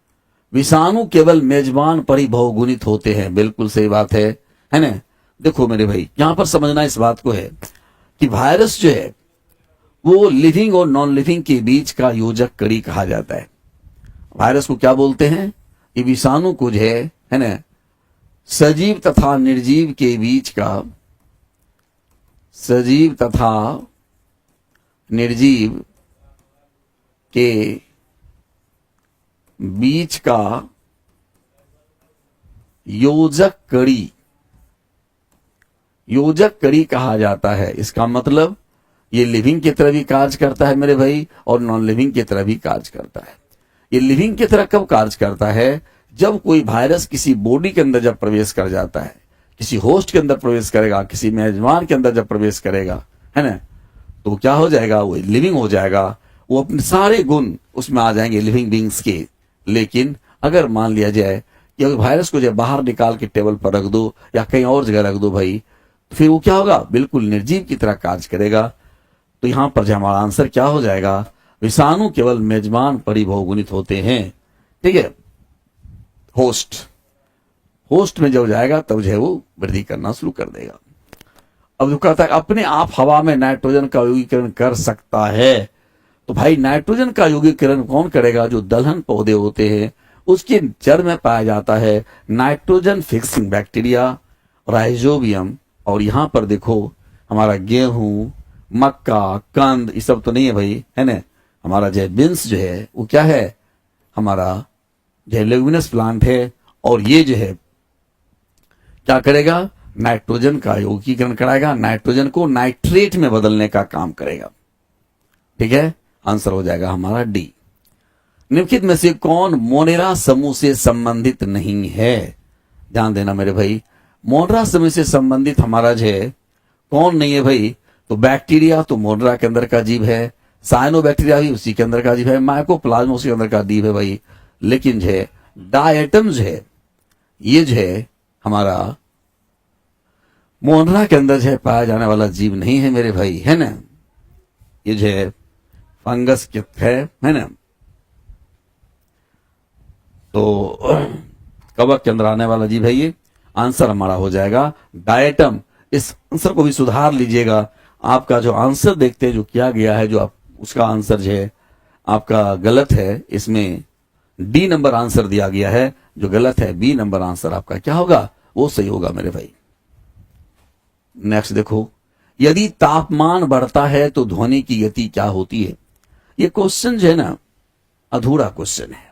विषाणु केवल मेजबान पर ही बहुगुणित होते हैं, बिल्कुल सही बात है ना। देखो मेरे भाई, यहां पर समझना इस बात को है कि वायरस जो है वो लिविंग और नॉन लिविंग के बीच का योजक कड़ी कहा जाता है। वायरस को क्या बोलते हैं? ये विषाणु को जो है ना, सजीव तथा निर्जीव के बीच का, सजीव तथा निर्जीव के बीच का योजक कड़ी कहा जाता है। इसका मतलब ये लिविंग की तरह भी कार्य करता है मेरे भाई, और नॉन लिविंग की तरह भी कार्य करता है। ये लिविंग की तरह कब कार्य करता है? जब कोई वायरस किसी बॉडी के अंदर जब प्रवेश कर जाता है, किसी होस्ट के अंदर प्रवेश करेगा, किसी मेजबान के अंदर जब प्रवेश करेगा, है ना, तो क्या हो जाएगा, वो लिविंग हो जाएगा, वो अपने सारे गुण उसमें आ जाएंगे लिविंग बींग्स के। लेकिन अगर मान लिया जाए कि अगर वायरस को जब बाहर निकाल के टेबल पर रख दो या कहीं और जगह रख दो भाई, तो फिर वो क्या होगा, बिल्कुल निर्जीव की तरह कार्य करेगा। तो यहां पर जो हमारा आंसर क्या हो जाएगा, विषाणु केवल मेजबान पर ही बहुगुणित होते हैं। ठीक है, होस्ट में जब जाएगा तब जो है वो वृद्धि करना शुरू कर देगा। अब जो कहता है अपने आप हवा में नाइट्रोजन का यौगीकरण कर सकता है, तो भाई नाइट्रोजन का यौगीकरण कौन करेगा? जो दलहन पौधे होते हैं उसके जड़ में पाया जाता है नाइट्रोजन फिक्सिंग बैक्टीरिया, राइजोबियम। और यहां पर देखो हमारा गेहूं, मक्का, कंद, ये सब तो नहीं है भाई, है ना। हमारा जो बीन्स जो है वो क्या है, हमारा जो लेगुमिनस प्लांट है, और ये जो है क्या करेगा, नाइट्रोजन का यौगीकरण कराएगा, नाइट्रोजन को नाइट्रेट में बदलने का काम करेगा। ठीक है, आंसर हो जाएगा हमारा डी। निम्नलिखित में से कौन मोनेरा समूह से संबंधित नहीं है? ध्यान देना मेरे भाई, मोनेरा समूह से संबंधित हमारा जो है कौन नहीं है भाई? तो बैक्टीरिया तो मोनेरा के अंदर का जीव है, साइनोबैक्टीरिया भी उसी के अंदर का जीव है, माइकोप्लाज्मा उसी के अंदर का जीव है भाई। लेकिन जो है डायटम जो है, ये जो है हमारा मोनेरा के अंदर जो है पाया जाने वाला जीव नहीं है मेरे भाई, है ना। ये जो है फंगस है ना, तो कवक के अंदर आने वाला जीव है ये। आंसर हमारा हो जाएगा डायटम। इस आंसर को भी सुधार लीजिएगा, आपका जो आंसर देखते हैं जो किया गया है, जो आप उसका आंसर जो है आपका गलत है, इसमें डी नंबर आंसर दिया गया है जो गलत है, बी नंबर आंसर आपका क्या होगा, वो सही होगा मेरे भाई। नेक्स्ट देखो, यदि तापमान बढ़ता है तो ध्वनि की गति क्या होती है? ये क्वेश्चन जो है ना अधूरा क्वेश्चन है।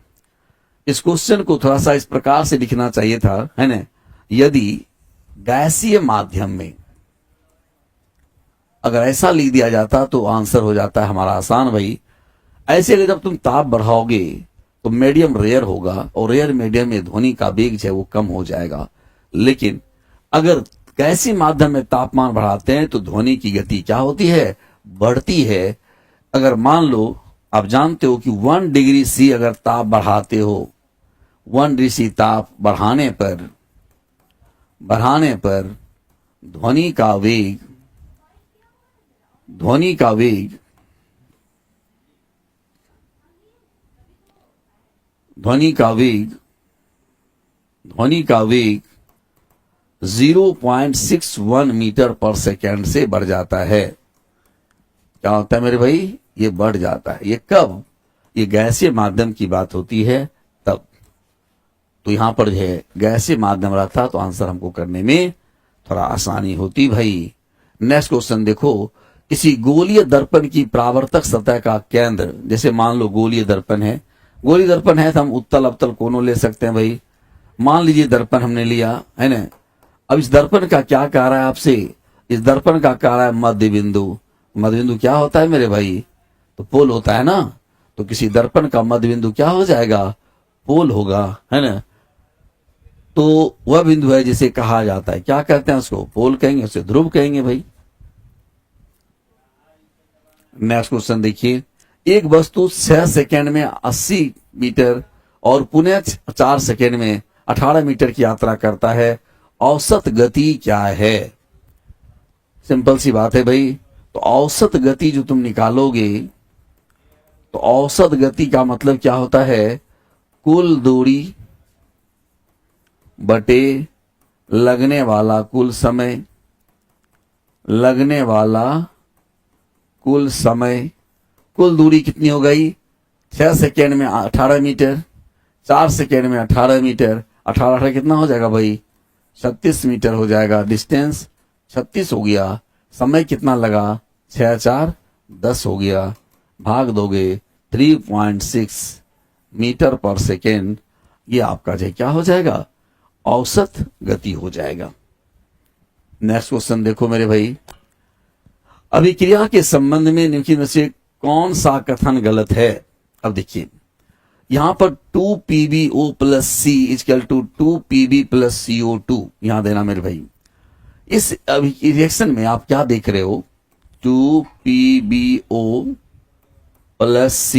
इस क्वेश्चन को थोड़ा सा इस प्रकार से लिखना चाहिए था, है ना, यदि गैसीय माध्यम में अगर ऐसा लिख दिया जाता तो आंसर हो जाता है हमारा आसान भाई। ऐसे अगर जब तुम ताप बढ़ाओगे तो मीडियम रेयर होगा, और रेयर मीडियम में ध्वनि का वेग जो है वो कम हो जाएगा। लेकिन अगर गैसीय माध्यम में तापमान बढ़ाते हैं तो ध्वनि की गति क्या होती है, बढ़ती है। अगर मान लो आप जानते हो कि 1 डिग्री सी अगर ताप बढ़ाते हो, 1 डिग्री सी ताप बढ़ाने पर ध्वनि का वेग ध्वनि का वेग 0.61 मीटर पर सेकेंड से बढ़ जाता है। क्या होता है मेरे भाई, ये बढ़ जाता है। ये कब, ये गैसीय माध्यम की बात होती है तब। तो यहां पर जो है गैसीय माध्यम रहता तो आंसर हमको करने में थोड़ा आसानी होती भाई। नेक्स्ट क्वेश्चन देखो, किसी गोलीय दर्पण की परावर्तक सतह का केंद्र, जैसे मान लो गोलीय दर्पण है तो हम उत्तल अवतल कोनों ले सकते हैं भाई। मान लीजिए दर्पण हमने लिया है ना, अब इस दर्पण का क्या कह रहा है आपसे, इस दर्पण का कह रहा है मध्य बिंदु। मध्य बिंदु क्या होता है मेरे भाई, तो पोल होता है ना। तो किसी दर्पण का मध्य बिंदु क्या हो जाएगा, पोल होगा, है ना। तो वह बिंदु है जिसे कहा जाता है, क्या कहते हैं उसको, पोल कहेंगे, उसे ध्रुव कहेंगे भाई। नेक्स्ट क्वेश्चन देखिए, एक वस्तु 6 सेकेंड में 80 मीटर और पुनः 4 सेकेंड में 18 मीटर की यात्रा करता है, औसत गति क्या है। सिंपल सी बात है भाई। तो औसत गति जो तुम निकालोगे, तो औसत गति का मतलब क्या होता है, कुल दूरी बटे लगने वाला कुल समय, कुल दूरी कितनी हो गई, 6 सेकेंड में 18 मीटर, 4 सेकेंड में 18 मीटर, 18 कितना हो जाएगा भाई, 36 मीटर हो जाएगा। डिस्टेंस 36 हो गया, समय कितना लगा, 6 4 10 हो गया, भाग दोगे 3.6 मीटर पर सेकेंड, ये आपका जो क्या हो जाएगा, औसत गति हो जाएगा। नेक्स्ट क्वेश्चन देखो मेरे भाई, अभिक्रिया के संबंध में निम्नलिखित में से कौन सा कथन गलत है। अब देखिए यहां पर 2PbO plus C equal to 2Pb plus CO2 यहां देना मेरे भाई। इस रिएक्शन में आप क्या देख रहे हो, 2PbO प्लस C,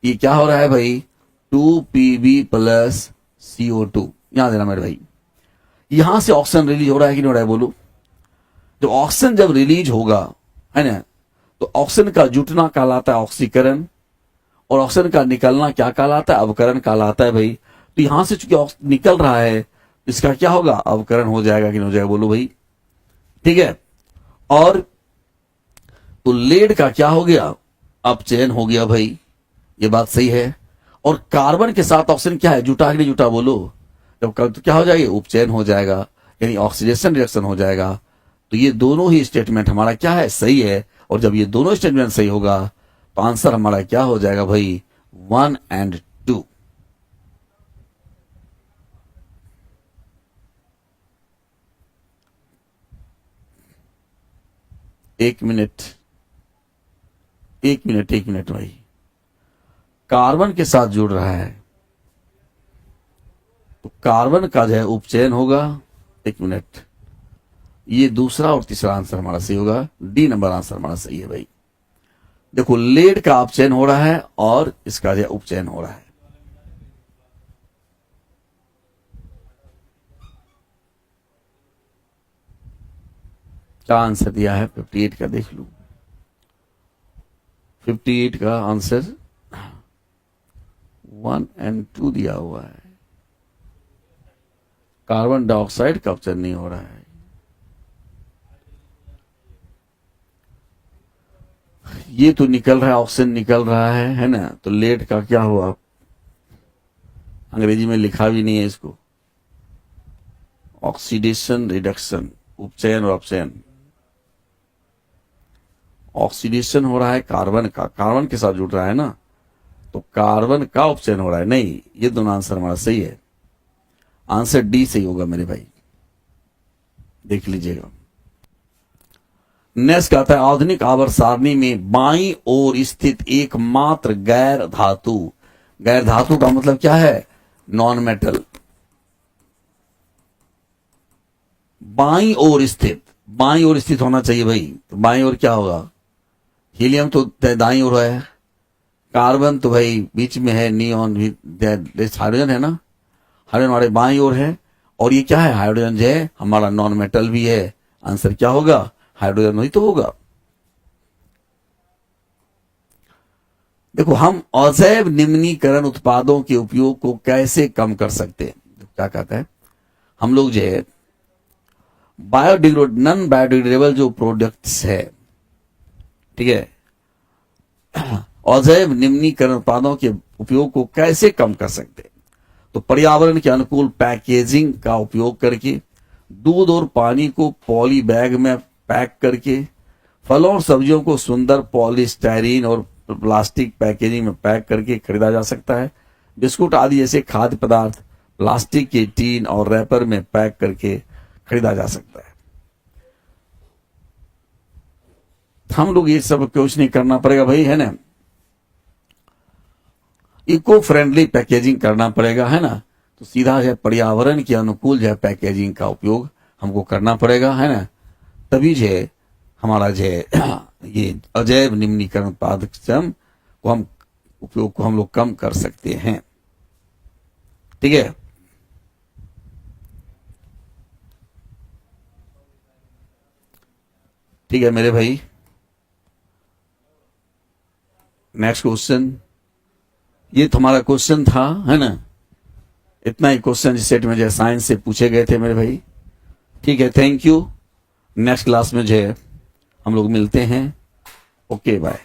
ये क्या हो रहा है भाई, 2Pb प्लस CO2, यहां देना मेरे भाई। यहां से ऑक्सीजन रिलीज हो रहा है कि नहीं हो रहा है, बोलो। जब ऑक्सीजन जब रिलीज होगा, है ना, तो ऑक्सीजन का जुटना कहलाता है ऑक्सीकरण, और ऑक्सीजन का निकलना क्या कहलाता है, अवकरण कहलाता है भाई। तो यहां से चूंकि निकल रहा है, इसका क्या होगा, अवकरण हो जाएगा कि नहीं हो जाएगा, बोलो भाई। ठीक है, और तो लेड का क्या हो गया, अपचयन हो गया भाई, ये बात सही है। और कार्बन के साथ ऑक्सीजन क्या है, जुटा कि नहीं जुटा, बोलो। जब तो क्या हो जाएगा, उपचयन हो जाएगा, यानी ऑक्सीडेशन रिएक्शन हो जाएगा। तो ये दोनों ही स्टेटमेंट हमारा क्या है, सही है। और जब ये दोनों स्टेटमेंट सही होगा तो आंसर हमारा क्या हो जाएगा भाई, 1 और 2। एक मिनट भाई, कार्बन के साथ जुड़ रहा है तो कार्बन का जो है उपचयन होगा। एक मिनट, ये दूसरा और तीसरा आंसर हमारा सही होगा, डी नंबर आंसर हमारा सही है भाई। देखो लेड का अपचयन हो रहा है और इसका जो उपचयन हो रहा है। क्या आंसर दिया है 58 का, देख लू 58 का आंसर 1 और 2 दिया हुआ है। कार्बन डाइऑक्साइड का अपचयन नहीं हो रहा है। ये तो निकल रहा है, ऑक्सीजन निकल रहा है ना। तो लेड का क्या हुआ, अंग्रेजी में लिखा भी नहीं है इसको, ऑक्सीडेशन रिडक्शन, उपचयन और अपचयन। ऑक्सीडेशन हो रहा है कार्बन का, कार्बन के साथ जुड़ रहा है ना, तो कार्बन का उपचयन हो रहा है। नहीं, ये दोनों आंसर हमारा सही है, आंसर डी सही होगा मेरे भाई, देख लीजिएगा। नेक्स्ट आता है, आधुनिक आवर्त सारणी में बाईं ओर स्थित एकमात्र गैर धातु, गैर धातु का मतलब क्या है, नॉन मेटल। बाईं ओर स्थित, बाईं ओर स्थित होना चाहिए भाई। तो बाईं ओर क्या होगा? हीलियम तो दाईं ओर है, कार्बन तो भाई बीच में है, नियॉन भी, हाइड्रोजन है ना, हाइड्रोजन हमारे बाईं ओर है। और ये क्या है? हाइड्रोजन जो है हमारा नॉन मेटल भी है। आंसर क्या होगा? हाइड्रोजन ही तो होगा। देखो, हम अजैव निम्नीकरण उत्पादों के उपयोग को कैसे कम कर सकते हैं? क्या कहता है, हम लोग जो है नॉन बायोडिग्रेडेबल जो प्रोडक्ट्स है, ठीक है, अजैव निम्नीकरण उत्पादों के उपयोग को कैसे कम कर सकते हैं? तो पर्यावरण के अनुकूल पैकेजिंग का उपयोग करके, दूध और पानी को पॉली बैग में पैक करके, फलों और सब्जियों को सुंदर पॉलीस्टाइरीन और प्लास्टिक पैकेजिंग में पैक करके खरीदा जा सकता है। बिस्कुट आदि जैसे खाद्य पदार्थ प्लास्टिक के टीन और रैपर में पैक करके खरीदा जा सकता है। हम लोग ये सब कुछ नहीं करना पड़ेगा भाई, है ना। इको फ्रेंडली पैकेजिंग करना पड़ेगा, है ना। तो सीधा है पर्यावरण के अनुकूल जो है पैकेजिंग का उपयोग हमको करना पड़ेगा, है ना। तभी जो है हमारा जो है ये अजैव निम्नीकरण उत्पाद को हम उपयोग को हम लोग कम कर सकते हैं। ठीक है, ठीक है मेरे भाई। नेक्स्ट क्वेश्चन, ये तुम्हारा क्वेश्चन था, है ना। इतना ही क्वेश्चन इस सेट में जो है साइंस से पूछे गए थे मेरे भाई। ठीक है, थैंक यू। नेक्स्ट क्लास में जो है हम लोग मिलते हैं। Okay, bye.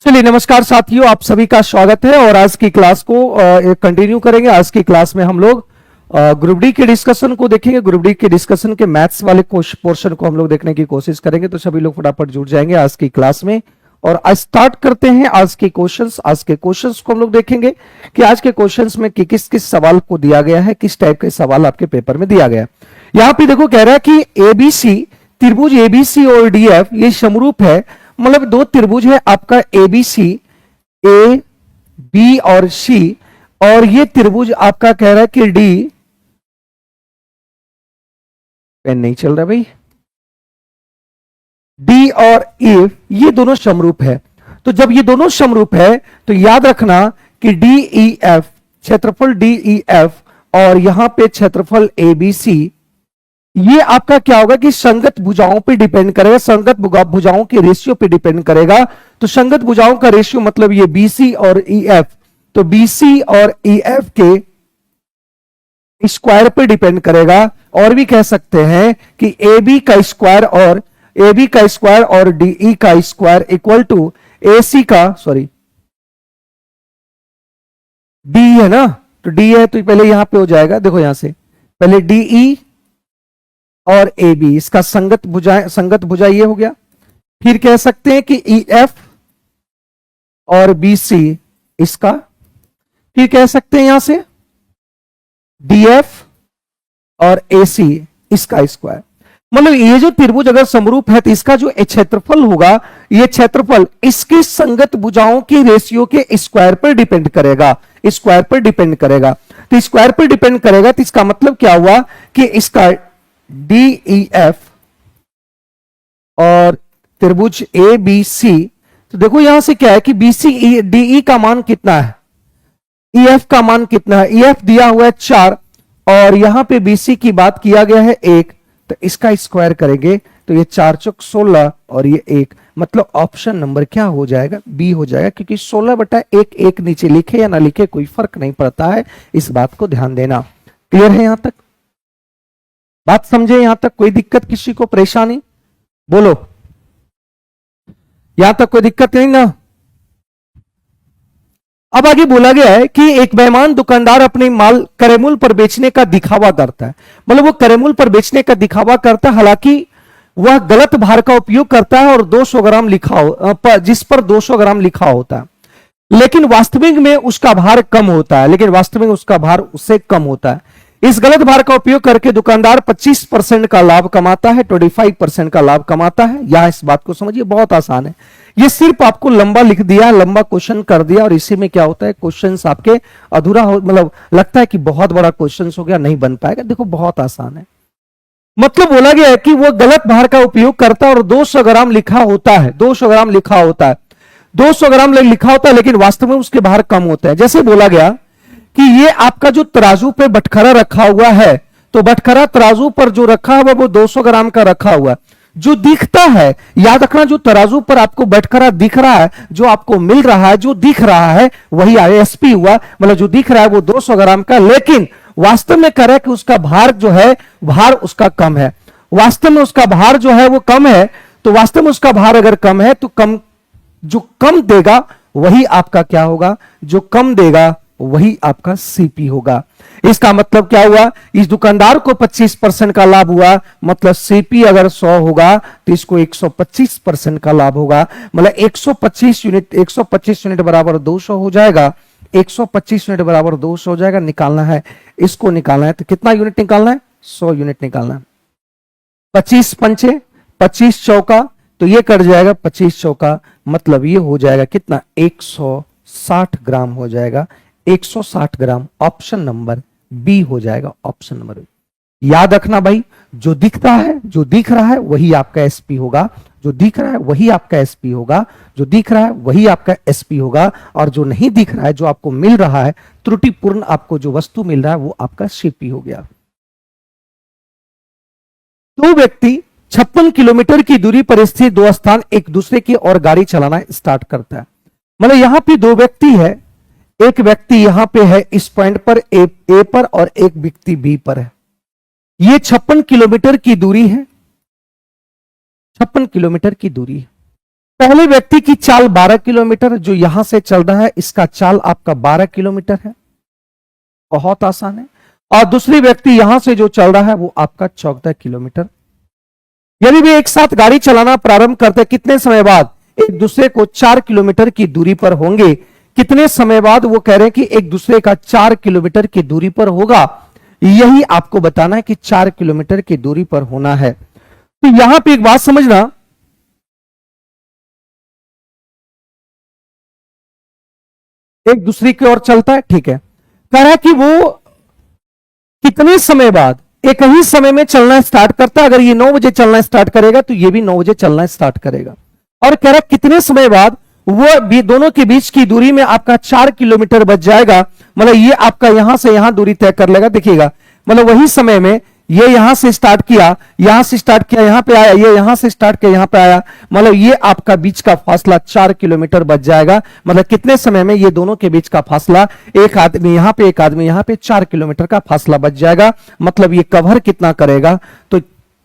चलिए, नमस्कार साथियों, आप सभी का स्वागत है और आज की क्लास को कंटिन्यू करेंगे। आज की क्लास में हम लोग ग्रुप डी के डिस्कशन को देखेंगे। ग्रुप डी के डिस्कशन के मैथ्स वाले पोर्शन को हम लोग देखने की कोशिश करेंगे। तो सभी लोग फटाफट जुड़ जाएंगे आज की क्लास में और आज स्टार्ट करते हैं आज के क्वेश्चंस। आज के क्वेश्चंस को हम लोग देखेंगे कि आज के क्वेश्चंस में किस किस सवाल को दिया गया है, किस टाइप के सवाल आपके पेपर में दिया गया है। यहां पे देखो, कह रहा है कि एबीसी, त्रिभुज एबीसी और डीएफ ये समरूप है। मतलब दो त्रिभुज है आपका एबीसी, ए बी और सी, और ये त्रिभुज आपका कह रहा है कि डी, पेन नहीं चल रहा भाई, डी और ई ये दोनों समरूप है। तो जब ये दोनों समरूप है तो याद रखना कि डी ई एफ, क्षेत्रफल डी ई एफ और यहां पे क्षेत्रफल ए बी सी, ये आपका क्या होगा कि संगत भुजाओं पे डिपेंड करेगा, संगत भुजाओं के रेशियो पे डिपेंड करेगा। तो संगत भुजाओं का रेशियो मतलब ये बीसी और ई एफ, तो बीसी और ई एफ के स्क्वायर पे डिपेंड करेगा। और भी कह सकते हैं कि ए बी का स्क्वायर और ए बी का स्क्वायर और डीई का स्क्वायर इक्वल टू ए सी का, सॉरी डी है ना, तो डी है तो पहले यहां पे हो जाएगा, देखो यहां से पहले डीई और ए बी, इसका संगत भुजा ये हो गया। फिर कह सकते हैं कि ई एफ और बी सी इसका, फिर कह सकते हैं यहां से डी एफ और ए सी इसका स्क्वायर। मतलब ये जो त्रिभुज अगर समरूप है तो इसका जो क्षेत्रफल होगा, ये क्षेत्रफल इसके संगत भुजाओं की रेशियो के स्क्वायर पर डिपेंड करेगा, स्क्वायर पर डिपेंड करेगा। तो स्क्वायर पर डिपेंड करेगा तो इसका मतलब क्या हुआ कि इसका डी ई एफ और त्रिभुज ए बी सी, तो देखो यहां से क्या है कि बी सी डी ई का मान कितना है, ई एफ का मान कितना है, ई एफ दिया हुआ है 4 और यहां पे बी सी की बात किया गया है 1, तो इसका स्क्वायर करेंगे तो ये 4 चौक 16 और ये 1, मतलब ऑप्शन नंबर क्या हो जाएगा, बी हो जाएगा। क्योंकि 16/1 1 नीचे लिखे या ना लिखे कोई फर्क नहीं पड़ता है, इस बात को ध्यान देना। क्लियर है यहां तक? बात समझे यहां तक? कोई दिक्कत, किसी को परेशानी? बोलो, यहां तक कोई दिक्कत नहीं ना? अब आगे बोला गया है कि एक बेईमान दुकानदार अपने माल करेमूल पर बेचने का दिखावा करता है। मतलब वो करेमूल पर बेचने का दिखावा करता है, हालांकि वह गलत भार का उपयोग करता है और 200 ग्राम लिखा हो, जिस पर 200 ग्राम लिखा होता है, लेकिन वास्तविक में उसका भार कम होता है, लेकिन वास्तविक में उसका भार उससे कम होता है। इस गलत भार का उपयोग करके दुकानदार 25% का लाभ कमाता है, 25% का लाभ कमाता है। यहां इस बात को समझिए, बहुत आसान है। ये सिर्फ आपको लंबा लिख दिया, लंबा क्वेश्चन कर दिया और इसी में क्या होता है, क्वेश्चन आपके अधूरा हो, मतलब लगता है कि बहुत बड़ा क्वेश्चन हो गया, नहीं बन पाएगा। देखो बहुत आसान है। मतलब बोला गया है कि वो गलत भार का उपयोग करता है और 200 ग्राम लिखा होता है, 200 ग्राम लिखा होता है, 200 ग्राम लिखा होता है, लेकिन वास्तव में उसके भार कम होता है। जैसे बोला गया कि ये आपका जो तराजू पे बटखरा रखा हुआ है, तो बटखरा तराजू पर जो रखा हुआ वो 200 ग्राम का रखा हुआ है। जो दिखता है, याद रखना, जो तराजू पर आपको बटखरा दिख रहा है, जो आपको मिल रहा है, जो दिख रहा है वही आईएसपी हुआ, मतलब जो दिख रहा है वो 200 ग्राम का, लेकिन वास्तव में कह रहा है कि उसका भार जो है, भार उसका कम है। वास्तव में उसका भार जो है वो कम है, तो वास्तव में उसका भार अगर कम है तो कम, जो कम देगा वही आपका क्या होगा, जो कम देगा वही आपका सीपी होगा। इसका मतलब क्या हुआ, इस दुकानदार को 25% का लाभ हुआ, मतलब सीपी अगर 100 होगा तो इसको 125% का लाभ होगा, मतलब 125 यूनिट, 125 यूनिट बराबर 200 हो जाएगा, 125 यूनिट बराबर 200 हो जाएगा। निकालना है, इसको निकालना है, तो कितना यूनिट निकालना है, 100 यूनिट निकालना है। 25 पंचे 25 चौका, तो ये कट जाएगा 25 चौका, मतलब ये हो जाएगा कितना, 160 ग्राम हो जाएगा, 160 ग्राम। ऑप्शन नंबर बी हो जाएगा, ऑप्शन नंबर बी। याद रखना भाई, जो दिखता है, जो दिख रहा है वही आपका एसपी होगा, जो दिख रहा है वही आपका एसपी होगा, जो दिख रहा है वही आपका एसपी होगा, और जो नहीं दिख रहा है, जो आपको मिल रहा है, त्रुटिपूर्ण आपको जो वस्तु मिल रहा है वो आपका सीपी हो गया। दो व्यक्ति 56 किलोमीटर की दूरी पर स्थित दो स्थान एक दूसरे की ओर गाड़ी चलाना स्टार्ट करता है। मतलब यहां पे दो व्यक्ति है, एक व्यक्ति यहां पे है इस पॉइंट पर ए पर, और एक व्यक्ति बी पर है। ये 56 किलोमीटर की दूरी है, 56 किलोमीटर की दूरी है। पहले व्यक्ति की चाल 12 किलोमीटर, जो यहां से चल रहा है इसका चाल आपका 12 किलोमीटर है, बहुत आसान है। और दूसरी व्यक्ति यहां से जो चल रहा है वो आपका 14 किलोमीटर। यदि वे एक साथ गाड़ी चलाना प्रारंभ करते कितने समय बाद एक दूसरे को 4 किलोमीटर की दूरी पर होंगे, कितने समय बाद वो कह रहे हैं कि एक दूसरे का 4 किलोमीटर की दूरी पर होगा, यही आपको बताना है कि 4 किलोमीटर की दूरी पर होना है। तो यहां पे एक बात समझना, एक दूसरे की ओर चलता है, ठीक है, कह रहा है कि वो कितने समय बाद एक ही समय में चलना स्टार्ट करता है। अगर ये 9 बजे चलना स्टार्ट करेगा तो ये भी 9 बजे चलना स्टार्ट करेगा, और कह रहा है कितने समय बाद वो भी दोनों के बीच की दूरी में आपका 4 किलोमीटर बच जाएगा, मतलब ये आपका यहां से यहां दूरी तय कर लेगा। देखिएगा, मतलब वही समय में ये यहां से स्टार्ट किया, यहां से स्टार्ट किया, यहां पे आया, ये यहां से स्टार्ट किया, यहां पे आया, मतलब ये आपका बीच का फासला 4 किलोमीटर बच जाएगा। मतलब कितने समय में ये दोनों के बीच का फासला, एक आदमी यहां पे, एक आदमी यहां पे, 4 किलोमीटर का फासला बच जाएगा। मतलब ये कवर कितना करेगा, तो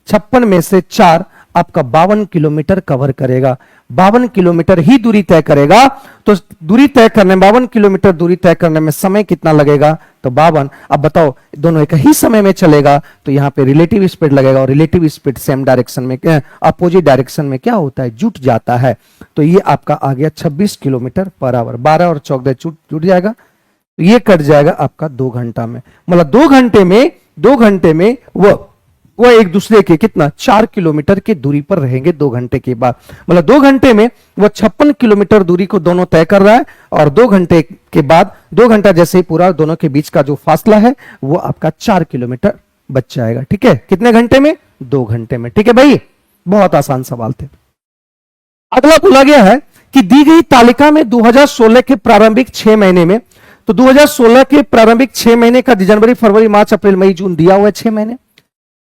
56 में से 4 आपका 52 किलोमीटर कवर करेगा। 52 किलोमीटर ही दूरी तय करेगा, तो दूरी तय करने, 52 किलोमीटर दूरी तय करने में समय कितना लगेगा, तो 52। अब बताओ, दोनों एक ही समय में चलेगा तो यहां पे रिलेटिव स्पीड लगेगा, और रिलेटिव स्पीड सेम डायरेक्शन में, अपोजिट डायरेक्शन में क्या होता है, जुट जाता है। तो ये आपका आ गया 26 किलोमीटर पर आवर। 12 और 14 जुट जाएगा, तो ये कट जाएगा आपका 2 घंटा में। मतलब 2 घंटे में वो एक दूसरे के कितना, 4 किलोमीटर की दूरी पर रहेंगे 2 घंटे के बाद। मतलब 2 घंटे में वो 56 किलोमीटर दूरी को दोनों तय कर रहा है, और 2 घंटे के बाद, 2 घंटा जैसे ही पूरा, दोनों के बीच का जो फासला है वो आपका 4 किलोमीटर बच जाएगा। ठीक है, कितने घंटे में, 2 घंटे में। ठीक है भाई, बहुत आसान सवाल थे। अगला बोला गया है कि दी गई तालिका में 2016 के प्रारंभिक 6 महीने में, तो 2016 के प्रारंभिक 6 महीने का जनवरी, फरवरी, मार्च, अप्रैल, मई, जून दिया हुआ है 6 महीने।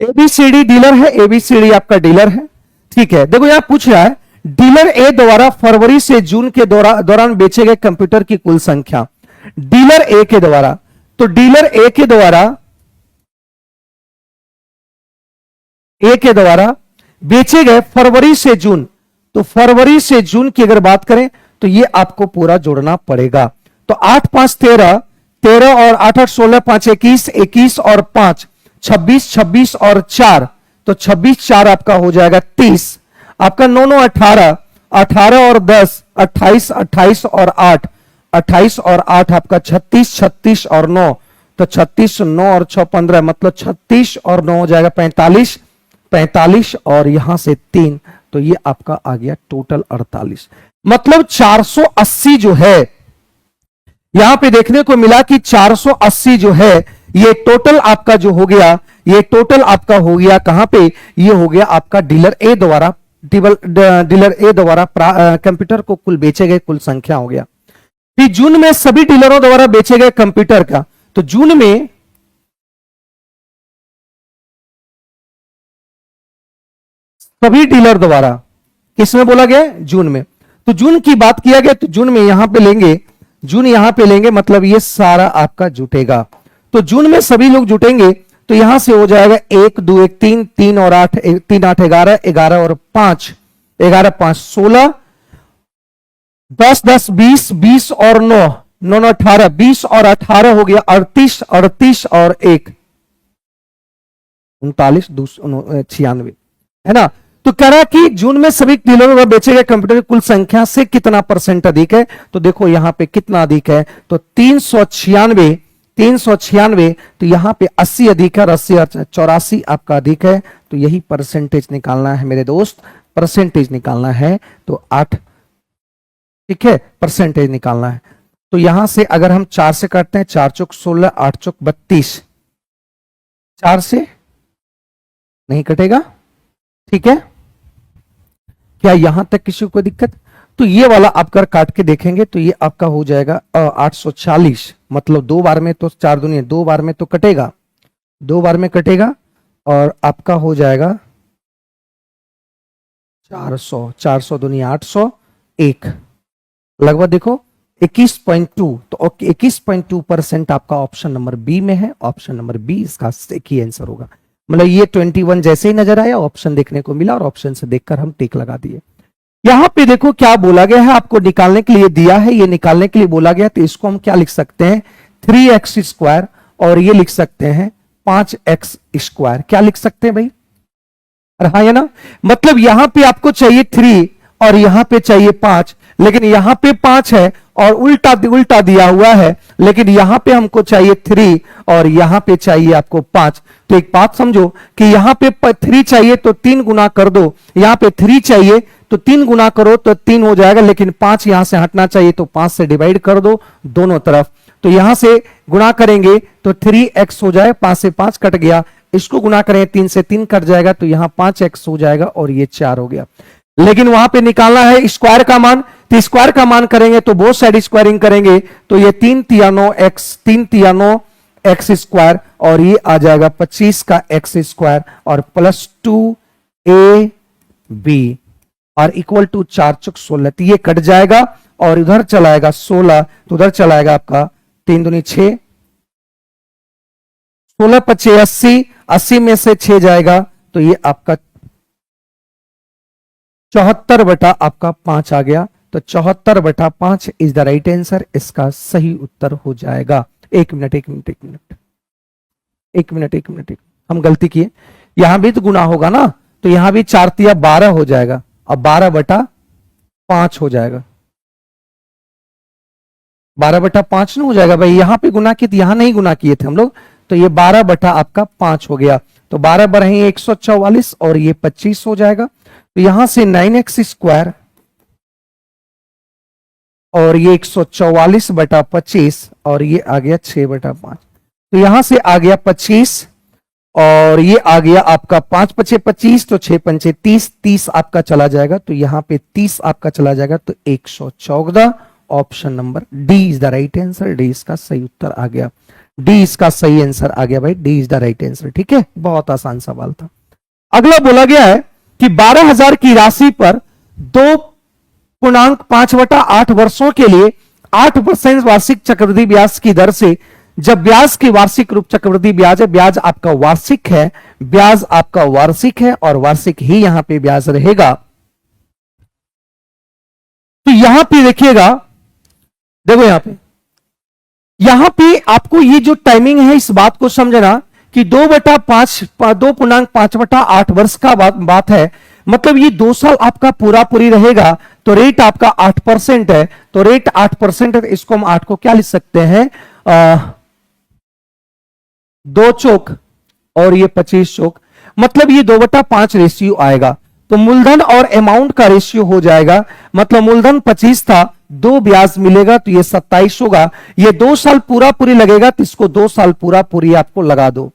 एबीसीडी डीलर है, एबीसीडी आपका डीलर है, ठीक है। देखो यहां पूछ रहा है डीलर ए द्वारा फरवरी से जून के दौरान बेचे गए कंप्यूटर की कुल संख्या। डीलर ए के द्वारा, तो डीलर ए के द्वारा बेचे गए फरवरी से जून, तो फरवरी से जून की अगर बात करें तो ये आपको पूरा जोड़ना पड़ेगा। तो 8 5 13, 13 और 8 8 16, 5 21, 21 और 5 26, 26 और 4, तो 26 4 आपका हो जाएगा 30, आपका 9 9 18, 18 और 10 28, 28 और 8, 28 और 8 आपका 36, 36 और 9, तो 36 9 और 6 15, मतलब 36 और 9 हो जाएगा 45, 45 और यहां से 3, तो ये आपका आ गया टोटल 48। मतलब 480 जो है, यहां पे देखने को मिला कि 480 जो है ये टोटल आपका जो हो गया, ये टोटल आपका हो गया कहां पे, ये हो गया आपका डीलर ए द्वारा, डीलर ए द्वारा कंप्यूटर को कुल बेचे गए कुल संख्या हो गया। फिर जून में सभी डीलरों द्वारा बेचे गए कंप्यूटर का, तो जून में सभी डीलर द्वारा, किसमें बोला गया, जून में। तो जून की बात किया गया, तो जून में यहां पे लेंगे, जून यहां पे लेंगे, मतलब ये सारा आपका जुटेगा। तो जून में सभी लोग जुटेंगे, तो यहां से हो जाएगा 1 2 1 3, 3 और 8, 3 8 11, 11 और 5, 11 5 16, 10 10 20, 20 और 9 9 9 18, 20 और 18 हो गया 38, 38 और 1 39, 96, है ना। तो कह रहा कि जून में सभी डीलरों में बेचे गए कंप्यूटर की कुल संख्या से कितना परसेंट अधिक है, तो देखो यहां पे कितना अधिक है, तो 396, 396, तो यहां पे 80 अधिक है और 80 और 84 आपका अधिक है। तो यही परसेंटेज निकालना है मेरे दोस्त, परसेंटेज निकालना है, तो 8, ठीक है, परसेंटेज निकालना है। तो यहां से अगर हम 4 से काटते हैं, 4 चौक 16, 8 चौक 32, 4 से नहीं कटेगा, ठीक है। क्या यहां तक किसी को दिक्कत, तो ये वाला आप कर काट के देखेंगे तो ये आपका हो जाएगा 840, मतलब 2 बार में, तो 4 दूनी 2 बार में तो कटेगा, 2 बार में कटेगा और आपका हो जाएगा 400, 400 दूनी 800, 1 लगभग देखो 21.2, तो 21.2% आपका ऑप्शन नंबर बी में है। ऑप्शन नंबर बी इसका एक ही आंसर होगा, मतलब ये 21 जैसे ही नजर आया ऑप्शन देखने को मिला और ऑप्शन से देखकर हम टिक लगा दिए। यहां पे देखो क्या बोला गया है, आपको निकालने के लिए दिया है, ये निकालने के लिए बोला गया, तो इसको हम क्या लिख सकते हैं, 3x² और ये लिख सकते हैं 5x², क्या लिख सकते हैं भाई, अरे हाँ है ना। मतलब यहां पे आपको चाहिए 3 और यहां पे चाहिए 5, लेकिन यहां पे 5 है और उल्टा उल्टा दिया हुआ है, लेकिन यहां पे हमको चाहिए 3 और यहां पे चाहिए आपको 5। तो एक बात समझो कि यहां पे 3 चाहिए तो 3 गुना कर दो, यहां पे 3 चाहिए तो 3 गुना करो तो 3 हो जाएगा, लेकिन 5 यहां से हटना चाहिए तो 5 से डिवाइड कर दो दोनों तरफ। तो यहां से गुणा करेंगे तो 3x हो जाए, 5 से 5 कट गया, इसको गुणा करें 3 से 3 कट जाएगा, तो यहां 5x हो जाएगा और ये 4 हो गया। लेकिन वहां पे निकालना है स्क्वायर का मान, तो स्क्वायर का मान करेंगे तो बोथ साइड स्क्वायरिंग करेंगे, तो ये 3 तिया 9x, 3 तिया 9x² और ये आ जाएगा 25 का x² और प्लस 2ab और इक्वल टू 4 चौक 16, तो ये कट जाएगा और उधर चलाएगा 16, तो उधर चलाएगा आपका 3 दूनी 6, 16 25 80, 80 में से 6 जाएगा तो ये आपका 74 आपका 5 आ गया। तो 74/5 इज द राइट आंसर, इसका सही उत्तर हो जाएगा। एक मिनट, हम गलती किए, यहां भी तो गुना होगा ना, तो यहां भी 4 तिया 12 हो जाएगा, अब 12/5 हो जाएगा, 12/5 ना हो जाएगा भाई, यहां पे गुना किए, यहां नहीं गुना किए थे हम लोग, तो ये 12/5 हो गया, तो 12 बढ़े 144 और ये 25 हो जाएगा। तो यहां से 9x² और ये 144/25 और ये आ गया 6/5, तो यहां से आ गया 25 और ये आ गया आपका 5 5 25, तो 6 5 30, 30 आपका चला जाएगा, तो यहां पे 30 आपका चला जाएगा, तो 114। Option number D is the right answer, D इसका सही उत्तर आ गया, डी इसका सही आंसर आ गया भाई, D is the right answer. ठीक है, बहुत आसान सवाल था। अगला बोला गया है कि 12,000 की राशि पर 2.5/8 वर्षों के लिए 8% वार्षिक चक्रवृद्धि ब्याज की दर से, जब ब्याज की वार्षिक रूप चक्रवृद्धि ब्याज है, ब्याज आपका वार्षिक है, ब्याज आपका वार्षिक है और वार्षिक ही यहां पे ब्याज रहेगा। तो यहां पे देखिएगा, देखो यहां पे आपको ये जो टाइमिंग है इस बात को समझना कि 2.5/8 वर्ष का बात है, मतलब ये 2 साल आपका पूरी रहेगा, तो रेट आपका 8% है, तो रेट 8% है, तो इसको हम 8 को क्या लिख सकते हैं, 2 चौक और ये 25 चौक, मतलब ये 2/5 रेशियो आएगा। तो मूलधन और अमाउंट का रेशियो हो जाएगा, मतलब मूलधन 25 था 2 ब्याज मिलेगा तो ये 27 होगा। ये 2 साल पूरा पूरी लगेगा तो इसको 2 साल पूरा पूरी आपको लगा दो।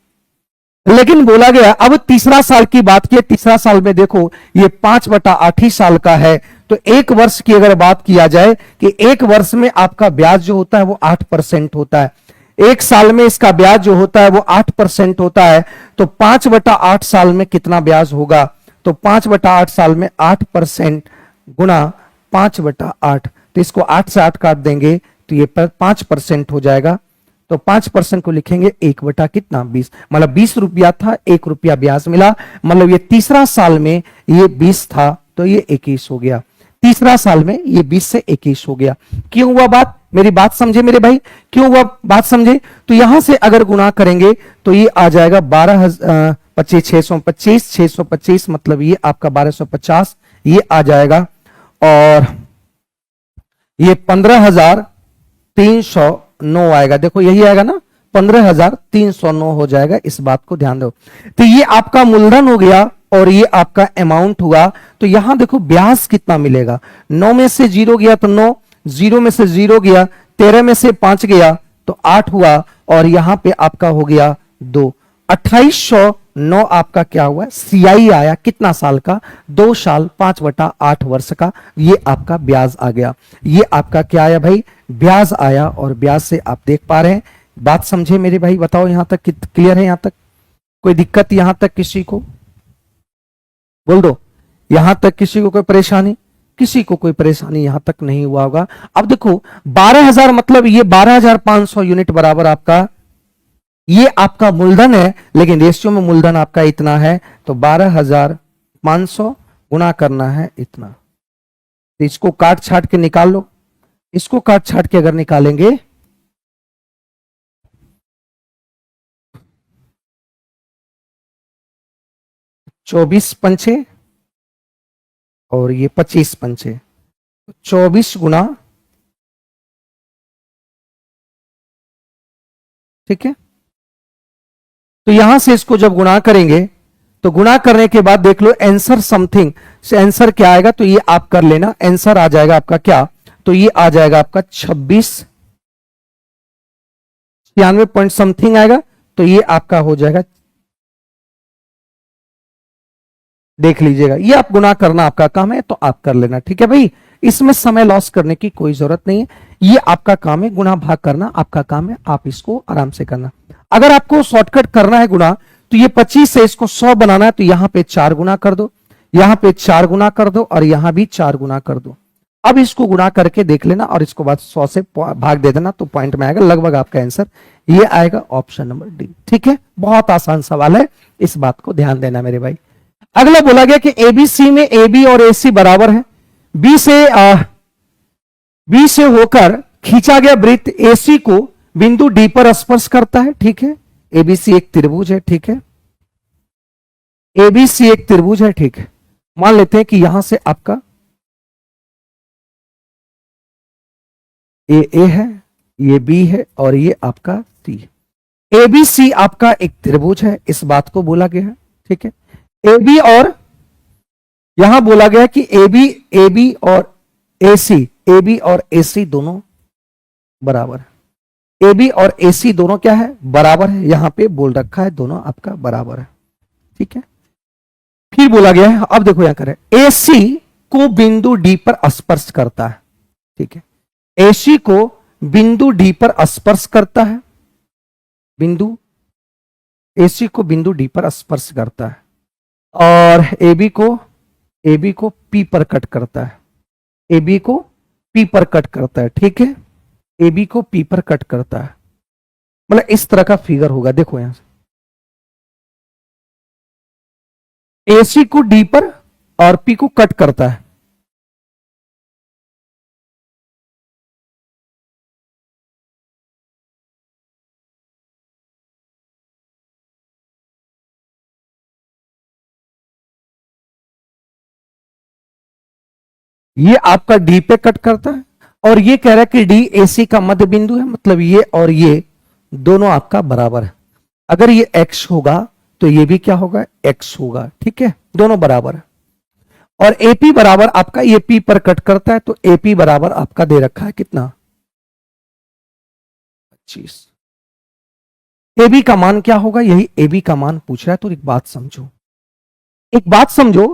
लेकिन बोला गया अब तीसरा साल की बात की, तीसरा साल में देखो ये 5/8 ही साल का है। तो 1 वर्ष की अगर बात किया जाए कि 1 वर्ष में आपका ब्याज जो होता है वो 8% होता है। 1 साल में इसका ब्याज जो होता है वो 8% होता है। तो 5/8 साल में कितना ब्याज होगा? तो 5/8 साल में 8% गुना 5/8, तो इसको 8 से 8 काट देंगे तो ये 5% हो जाएगा। तो 5% को लिखेंगे 1 बटा कितना 20, मतलब 20 रुपया था, 1 रुपया ब्याज मिला, मतलब ये तीसरा साल में ये 20 था तो ये 21 हो गया। तीसरा साल में ये 20 से 21 हो गया। क्यों हुआ बात? मेरी बात समझे मेरे भाई, क्यों हुआ बात समझे? तो यहां से अगर गुणा करेंगे तो ये आ जाएगा 625 मतलब ये आपका 1250 ये आ जाएगा। और ये 15,309 आएगा। देखो यही आएगा ना, 15,309 हो जाएगा। इस बात को ध्यान दो। तो ये आपका मूलधन हो गया और ये आपका अमाउंट हुआ। तो यहां देखो ब्याज कितना मिलेगा। 9 में से 0 गया तो 9, 0 में से 0 गया, 13 में से 5 गया तो 8 हुआ, और यहां पे आपका हो गया 2। 2809 आपका क्या हुआ? सीआई आया। कितना साल का? 2 साल 5/8 वर्ष का। ये आपका ब्याज आ गया। ये आपका क्या आया भाई? ब्याज आया। और ब्याज से आप देख पा रहे हैं। बात समझे मेरे भाई? बताओ यहां तक क्लियर है? यहां तक कोई दिक्कत? यहां तक किसी को बोल दो। यहां तक किसी को कोई परेशानी? किसी को कोई परेशानी यहां तक नहीं हुआ होगा। अब देखो 12,000 मतलब ये 12,500 यूनिट बराबर आपका, ये आपका मूलधन है, लेकिन रेशियो में मूलधन आपका इतना है। तो 12,500 गुणा करना है इतना। तो इसको काट छाट के निकाल लो। इसको काट छाट के अगर निकालेंगे 24 पंचे और ये 25 पंचे, 24 गुना, ठीक है। तो यहां से इसको जब गुणा करेंगे तो गुणा करने के बाद देख लो आंसर समथिंग से आंसर क्या आएगा, तो ये आप कर लेना। आंसर आ जाएगा आपका क्या? तो ये आ जाएगा आपका 96 पॉइंट समथिंग आएगा। तो ये आपका हो जाएगा, देख लीजिएगा। ये आप गुणा करना आपका काम है तो आप कर लेना, ठीक है भाई। इसमें समय लॉस करने की कोई जरूरत नहीं है। ये आपका काम है, गुणा भाग करना आपका काम है, आप इसको आराम से करना। अगर आपको शॉर्टकट करना है गुणा, तो ये 25 से इसको 100 बनाना है तो यहां पे 4 गुना कर दो, यहां पे 4 गुना कर दो और यहां भी 4 गुना कर दो। अब इसको गुणा करके देख लेना और इसको बाद 100 से भाग दे देना तो पॉइंट में आएगा। लगभग आपका आंसर ये आएगा ऑप्शन नंबर डी, ठीक है। बहुत आसान सवाल है, इस बात को ध्यान देना मेरे भाई। अगला बोला गया कि एबीसी में एबी और एसी बराबर है। बी से होकर खींचा गया वृत्त एसी को बिंदु डी पर स्पर्श करता है, ठीक है। एबीसी एक त्रिभुज है, ठीक है। एबीसी एक त्रिभुज है, ठीक है। मान लेते हैं कि यहां से आपका ए है, ये बी है और ये आपका सी है। एबीसी आपका एक त्रिभुज है, इस बात को बोला गया है, ठीक है। एबी और यहां बोला गया कि एबी और एसी दोनों बराबर है। एबी और एसी दोनों क्या है? बराबर है। यहां पे बोल रखा है दोनों आपका बराबर है, ठीक है। फिर बोला गया है, अब देखो यहां करें, एसी को बिंदु डी पर स्पर्श करता है, ठीक है। एसी को बिंदु डी पर स्पर्श करता है, बिंदु एसी को बिंदु डी पर स्पर्श करता है और एबी को पी पर कट करता है। एबी को पी पर कट करता है, ठीक है। एबी को पी पर कट करता है, मतलब इस तरह का फिगर होगा। देखो यहां से एसी को डी पर और पी को कट करता है। ये आपका डी पे कट करता है और ये कह रहा है कि डी एसी का मध्य बिंदु है, मतलब ये और ये दोनों आपका बराबर है। अगर ये एक्स होगा तो ये भी क्या होगा? एक्स होगा, ठीक है। दोनों बराबर है। और एपी बराबर आपका, ये पी पर कट करता है, तो एपी बराबर आपका दे रखा है कितना, 25। एबी का मान क्या होगा, यही एबी का मान पूछ रहा है। तो एक बात समझो, एक बात समझो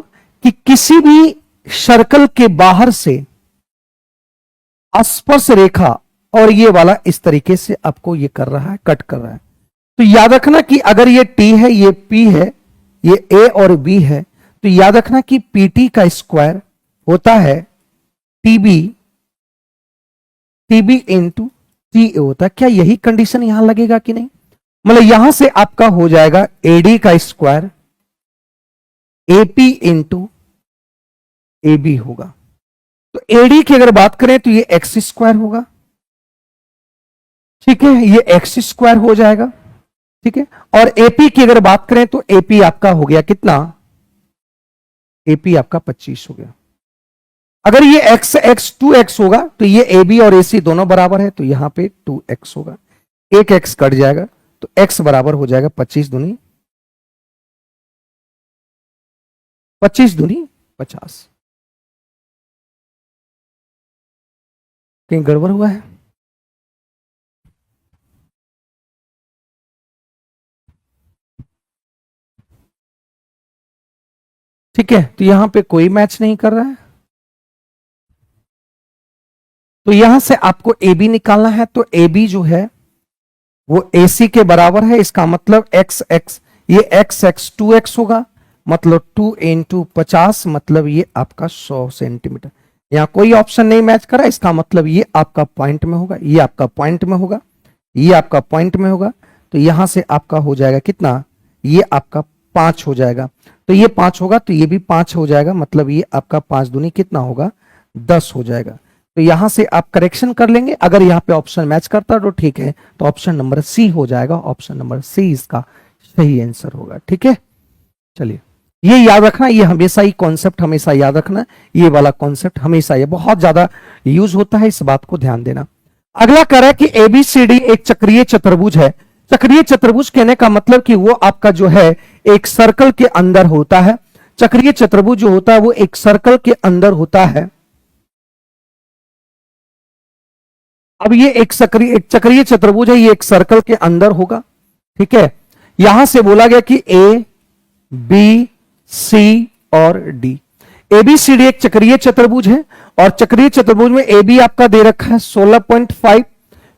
कि किसी भी सर्कल के बाहर से स्पर्श रेखा, और ये वाला इस तरीके से आपको ये कर रहा है, कट कर रहा है, तो याद रखना कि अगर ये टी है, ये पी है, ये ए और बी है, तो याद रखना कि पीटी का स्क्वायर होता है TB, TB into T A होता है। क्या यही कंडीशन यहां लगेगा कि नहीं? मतलब यहां से आपका हो जाएगा एडी का square AP into A B होगा। तो एडी की अगर बात करें तो ये एक्स स्क्वायर होगा, ठीक है, ये एक्स स्क्वायर हो जाएगा, ठीक है। और एपी की अगर बात करें तो एपी आपका हो गया कितना, एपी आपका 25 हो गया। अगर ये एक्स एक्स 2x होगा तो ये ए बी और ए सी दोनों बराबर है, तो यहां पे 2x होगा, एक x कट जाएगा, तो x बराबर हो जाएगा 25 दूनी 50। कहीं गड़बड़ हुआ है? ठीक है, तो यहां पे कोई मैच नहीं कर रहा है, तो यहां से आपको ए बी निकालना है। तो ए बी जो है वो ए सी के बराबर है, इसका मतलब एक्स एक्स, ये एक्स एक्स 2x होगा, मतलब 2 इंटू 50, मतलब ये आपका 100 सेंटीमीटर। यहां कोई ऑप्शन नहीं मैच करा, इसका मतलब ये आपका पॉइंट में होगा, ये आपका पॉइंट में होगा, ये आपका पॉइंट में होगा। तो यहां से आपका हो जाएगा कितना, ये आपका 5 हो जाएगा, तो ये 5 होगा, तो ये भी 5 हो जाएगा, मतलब ये आपका 5 दूनी कितना होगा, 10 हो जाएगा। तो यहां से आप करेक्शन कर लेंगे, अगर यहां पे ऑप्शन मैच करता तो ठीक है, तो ऑप्शन नंबर सी हो जाएगा, ऑप्शन नंबर सी इसका सही आंसर होगा। ठीक है, चलिए ये याद रखना, ये हमेशा ही कॉन्सेप्ट हमेशा याद रखना, ये वाला कॉन्सेप्ट हमेशा, ये बहुत ज्यादा यूज होता है, इस बात को ध्यान देना। अगला कह रहा है कि एबीसीडी एक चक्रीय चतुर्भुज है। चक्रीय चतुर्भुज कहने का मतलब कि वो आपका जो है एक सर्कल के अंदर होता है। चक्रीय चतुर्भुज जो होता है वो एक सर्कल के अंदर होता है। अब ये एक चक्रीय चतुर्भुज है, ये एक सर्कल के अंदर होगा, ठीक है। यहां से बोला गया कि ए बी सी और डी, एबीसीडी एक चक्रीय चतुर्भुज है, और चक्रीय चतुर्भुज में ए बी आपका दे रखा है 16.5,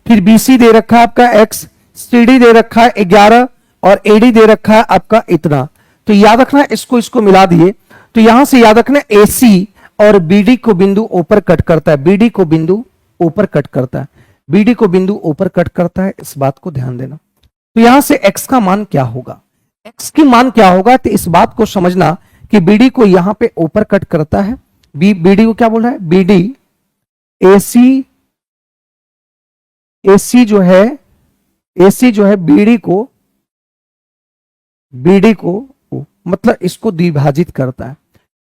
फिर बीसी दे रखा है आपका एक्स, सीडी दे रखा है 11, और एडी दे रखा है आपका इतना। तो याद रखना इसको इसको मिला दिए, तो यहां से याद रखना एसी और बीडी को बिंदु ऊपर कट करता है, बीडी को बिंदु ऊपर कट करता है, बीडी को बिंदु ऊपर कट करता है, इस बात को ध्यान देना। तो यहां से एक्स का मान क्या होगा, एक्स की मान क्या होगा, तो इस बात को समझना कि बीडी को यहां पे ऊपर कट करता है, बीडी को क्या बोल रहा है, बीडी एसी, एसी जो है, एसी जो है बीडी को मतलब इसको द्विभाजित करता है।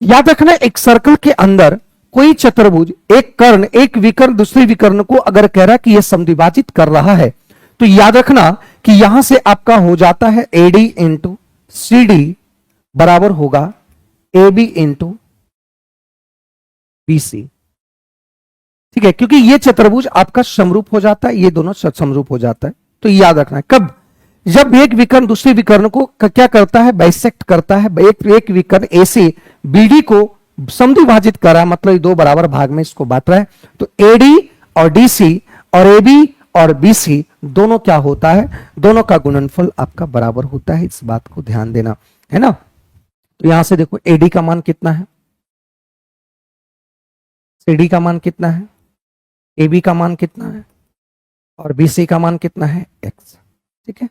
याद रखना एक सर्कल के अंदर कोई चतुर्भुज एक कर्ण एक विकर्ण दूसरे विकर्ण को अगर कह रहा है कि यह समद्विभाजित कर रहा है, तो याद रखना कि यहां से आपका हो जाता है एडी इंटू सी डी बराबर होगा A B into B C, ठीक है, क्योंकि ये चतुर्भुज आपका समरूप हो जाता है, ये दोनों समरूप हो जाता है। तो याद रखना कब, जब एक विकर्ण दूसरे विकर्ण को क्या करता है, बाइसेक्ट करता है, एक विकर्ण ए से बीडी को समद्विभाजित कर रहा है, मतलब ये दो बराबर भाग में इसको बांट रहा है, तो एडी और डीसी और एबी और बीसी दोनों क्या होता है, दोनों का गुणनफल आपका बराबर होता है, इस बात को ध्यान देना है ना। तो यहां से देखो एडी का मान कितना है, एडी का मान कितना है, एबी का मान कितना है, और बीसी का मान कितना है, एक्स, ठीक है।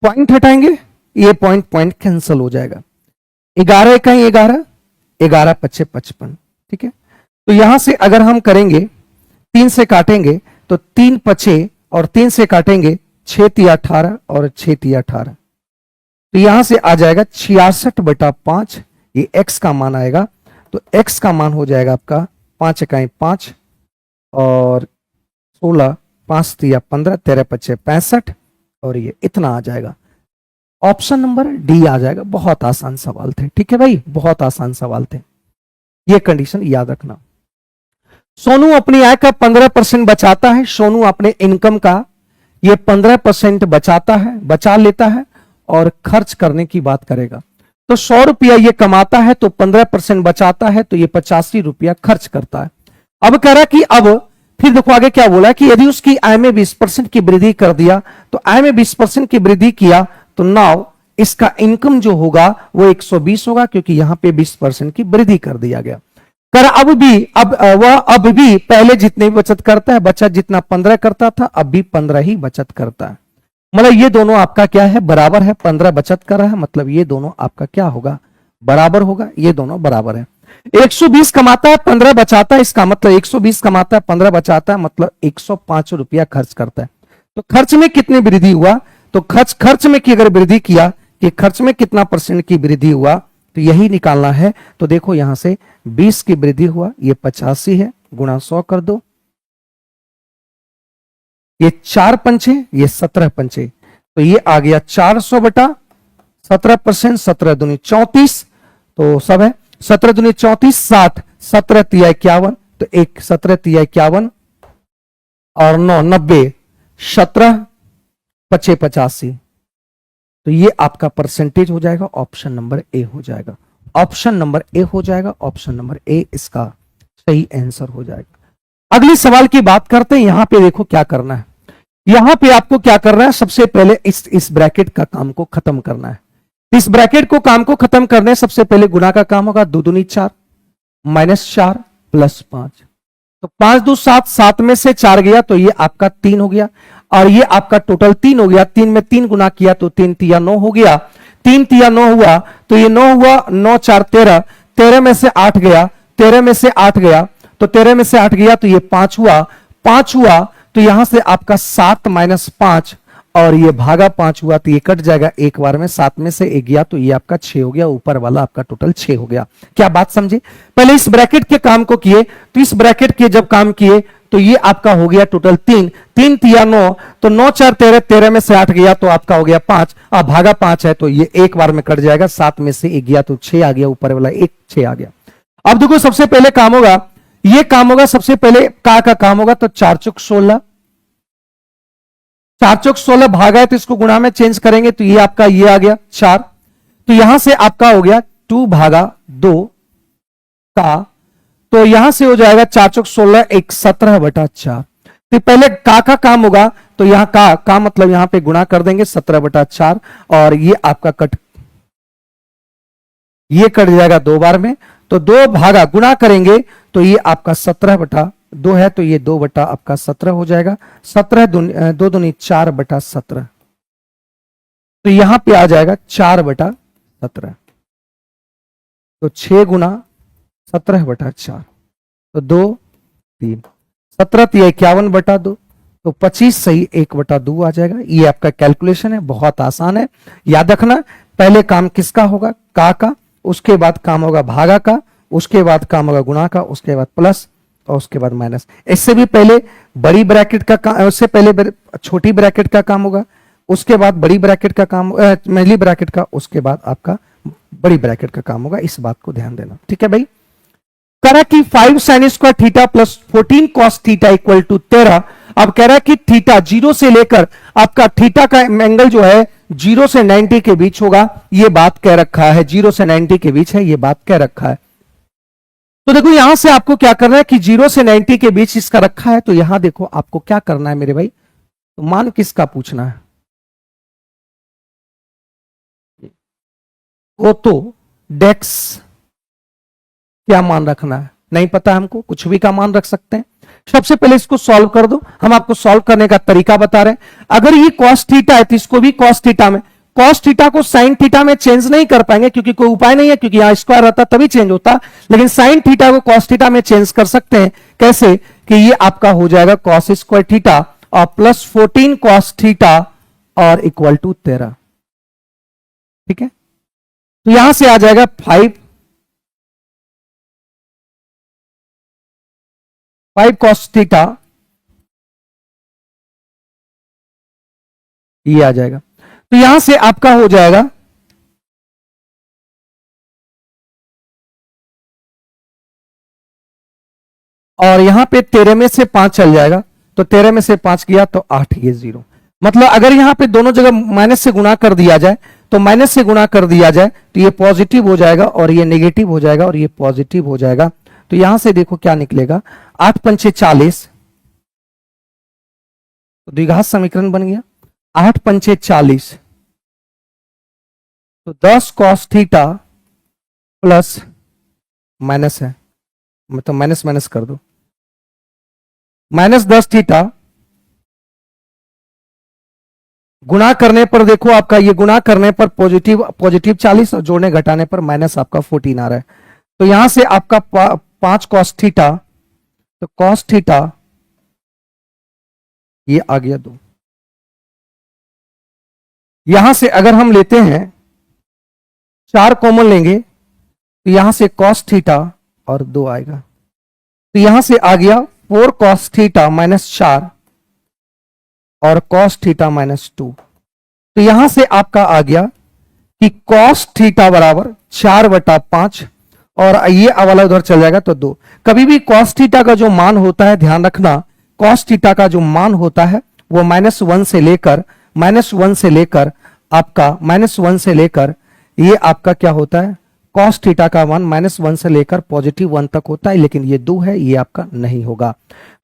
पॉइंट हटाएंगे, ये पॉइंट पॉइंट कैंसिल हो जाएगा, 11 कहीं 11, 11 पच्चे 55, ठीक है। तो यहां से अगर हम करेंगे 3 से काटेंगे तो 3 पचे और 3 से काटेंगे 6 तिया 18 और 6 तिया 18, तो यहां से आ जाएगा 66/5, ये x का मान आएगा। तो x का मान हो जाएगा आपका 5 इकाई 5 और 16, 5 तिया 15, 13 पच्चे 65, और ये इतना आ जाएगा। ऑप्शन नंबर डी आ जाएगा। बहुत आसान सवाल थे, ठीक है भाई, बहुत आसान सवाल थे। ये कंडीशन याद रखना। सोनू अपनी आय का 15% बचाता है। सोनू अपने इनकम का ये 15% बचाता है, बचा लेता है और खर्च करने की बात करेगा। तो 100 रुपया ये कमाता है तो 15% बचाता है तो ये 85 रुपया खर्च करता है। अब कह रहा कि अब फिर देखो आगे क्या बोला कि यदि उसकी आय में 20% की वृद्धि कर दिया, तो आय में 20% की वृद्धि किया तो नाउ इसका इनकम जो होगा वो 120 होगा, क्योंकि यहां पे 20% की वृद्धि कर दिया गया। कर अब भी वह अब भी पहले जितने भी बचत करता है, बचत जितना 15 करता था अब भी 15 ही बचत करता है। मतलब ये दोनों आपका क्या है, बराबर है। 15 बचत कर रहा है, मतलब ये दोनों आपका क्या होगा, बराबर होगा। ये दोनों बराबर है। 120 कमाता है 15 बचाता है, इसका मतलब 120 कमाता है 15 बचाता है, मतलब 105 रुपया खर्च करता है। तो खर्च में कितनी वृद्धि हुआ, तो खर्च में की अगर वृद्धि किया कि खर्च में कितना परसेंट की वृद्धि हुआ, तो यही निकालना है। तो देखो यहां से 20 की वृद्धि हुआ, ये 85 है, गुणा 100 कर दो। ये 4 पंचे, ये 17 पंचे, तो ये आ गया 400 बटा 17%, 17 दूनी 34, तो सब है 17 दूनी 34, 60, 17 तिया 51, तो एक 17 तिया 51 और 9 90, 17 पचे 85, तो ये आपका परसेंटेज हो जाएगा। ऑप्शन नंबर ए हो जाएगा, ऑप्शन नंबर ए हो जाएगा, ऑप्शन नंबर ए इसका सही आंसर हो जाएगा। अगले सवाल की बात करते हैं। यहां पे देखो क्या करना है, यहां पे आपको क्या करना है, सबसे पहले इस ब्रैकेट का काम को खत्म करना है। इस ब्रैकेट को काम को खत्म करने सबसे पहले गुना का काम होगा, 2 दूनी 4 माइनस 4 प्लस 5, तो 5 2 7, 7 में से 4 गया तो ये आपका 3 हो गया, और ये आपका टोटल 3 हो गया। 3 में 3 गुना किया तो 3 तिया 9 हो गया, 3 तिया 9 हुआ तो ये 9 हुआ, 9 4 13, 13 में से 8 गया, 13 में से 8 गया तो 13 में से 8 गया तो ये 5 हुआ, 5 हुआ तो यहां से आपका 7 माइनस 5 और ये भागा 5 हुआ, तो ये कट जाएगा एक बार में, 7 में से 1 गया तो ये आपका 6 हो गया, ऊपर वाला आपका टोटल 6 हो गया। क्या बात समझे? पहले इस ब्रैकेट के काम को किए, तो इस ब्रैकेट के जब काम किए तो ये आपका हो गया टोटल 3, 3 तिया 9, तो 9 4 13, 13 में से 8 गया तो आपका हो गया 5, अब भागा 5 है तो ये एक बार में कट जाएगा, 7 में से 1 गया तो 6 आ गया, ऊपर वाला 1 6 आ गया। अब देखो सबसे पहले काम होगा, ये काम होगा, सबसे पहले का काम होगा, तो 4 चौक 16, 4 चौक 16 भागा है तो इसको गुणा में चेंज करेंगे तो ये आपका ये आ गया 4, तो यहां से आपका हो गया 2 भागा 2 का, तो यहां से हो जाएगा 4 चौक 16 एक 17 बटा 4। तो पहले का काम होगा, तो यहां का मतलब यहां पे गुणा कर देंगे 17 बटा 4, और ये आपका ये कट जाएगा 2 बार में, तो 2 भागा गुणा करेंगे तो ये आपका 17 बटा 2 है, तो ये 2 बटा आपका 17 हो जाएगा, 17 2 दूनी 4 बटा 17, तो यहां पे आ जाएगा 4 बटा 17, तो 6 गुना 17 बटा 4, तो 2 3, 17 3 51 बटा 2, तो 25 सही 1 बटा 2 आ जाएगा। ये आपका कैलकुलेशन है, बहुत आसान है, याद रखना। पहले काम किसका होगा, का, उसके बाद काम होगा भागा का, उसके बाद काम होगा गुणा का, उसके बाद प्लस और उसके बाद माइनस। इससे भी पहले बड़ी ब्रैकेट का काम, उससे पहले छोटी ब्रैकेट का काम होगा, उसके बाद बड़ी ब्रैकेट का काम, पहली ब्रैकेट का, उसके बाद आपका बड़ी ब्रैकेट का काम होगा। इस बात को ध्यान देना, ठीक है भाई। करा कि 5 sine square theta plus 14 cos theta equal to 13। अब कह रहा है कि थीटा 0 से लेकर आपका थीटा का एंगल जो है 0 से 90 के बीच होगा, ये बात कह रखा है, 0 से 90 के बीच है, ये बात कह रखा है। तो देखो यहां से आपको क्या करना है कि 0 से 90 के बीच इसका रखा है, तो यहां देखो आपको क्या करना है मेरे भाई, तो मान किसका पूछना है, वो तो डेक्स क्या मान रखना है, नहीं पता हमको, कुछ भी का मान रख सकते हैं। सबसे पहले इसको सॉल्व कर दो, हम आपको सॉल्व करने का तरीका बता रहे हैं। अगर ये कॉस थीटा है तो इसको भी कॉस थीटा में, कॉस थीटा को साइन थीटा में चेंज नहीं कर पाएंगे क्योंकि कोई उपाय नहीं है, क्योंकि यहां स्क्वायर रहता तभी चेंज होता, लेकिन साइन थीटा को कॉस थीटा में चेंज कर सकते हैं। कैसे कि ये आपका हो जाएगा कॉस स्क्वायर थीटा और प्लस 14 कॉस थीटा और इक्वल टू 13, ठीक है। तो यहां से आ जाएगा 5 कॉस थीटा, ये आ जाएगा। तो यहां से आपका हो जाएगा और यहां पे 13 में से 5 चल जाएगा, तो 13 में से 5 किया तो 8, ये 0। मतलब अगर यहां पे दोनों जगह माइनस से गुणा कर दिया जाए, तो माइनस से गुणा कर दिया जाए तो ये पॉजिटिव हो जाएगा और ये नेगेटिव हो जाएगा और ये पॉजिटिव हो जाएगा। तो यहां से देखो क्या निकलेगा, 8 पंचे 40, तो द्विघात समीकरण बन गया। 8 पंचे 40, तो 10 कॉस थीटा प्लस माइनस है, मतलब माइनस माइनस कर दो, माइनस 10 थीटा गुणा करने पर देखो आपका ये गुणा करने पर पॉजिटिव 40 और जोड़ने घटाने पर माइनस आपका 14 आ रहा है। तो यहां से आपका 5 कॉस थीटा, तो कॉस थीटा ये आ गया 2। यहां से अगर हम लेते हैं 4 कॉमन लेंगे तो यहां से कॉस थीटा और 2 आएगा, तो यहां से आ गया 4 कॉस थीटा माइनस 4 और कॉस थीटा माइनस 2। तो यहां से आपका आ गया कि कॉस थीटा बराबर 4/5 और ये वाला उधर चल जाएगा तो 2। कभी भी कॉस थीटा का जो मान होता है, ध्यान रखना, कॉस थीटा का जो मान होता है वो -1 से लेकर आपका -1 से लेकर ये आपका क्या होता है, कॉस थीटा का मान -1 से लेकर +1 तक होता है, लेकिन ये 2 है, ये आपका नहीं होगा।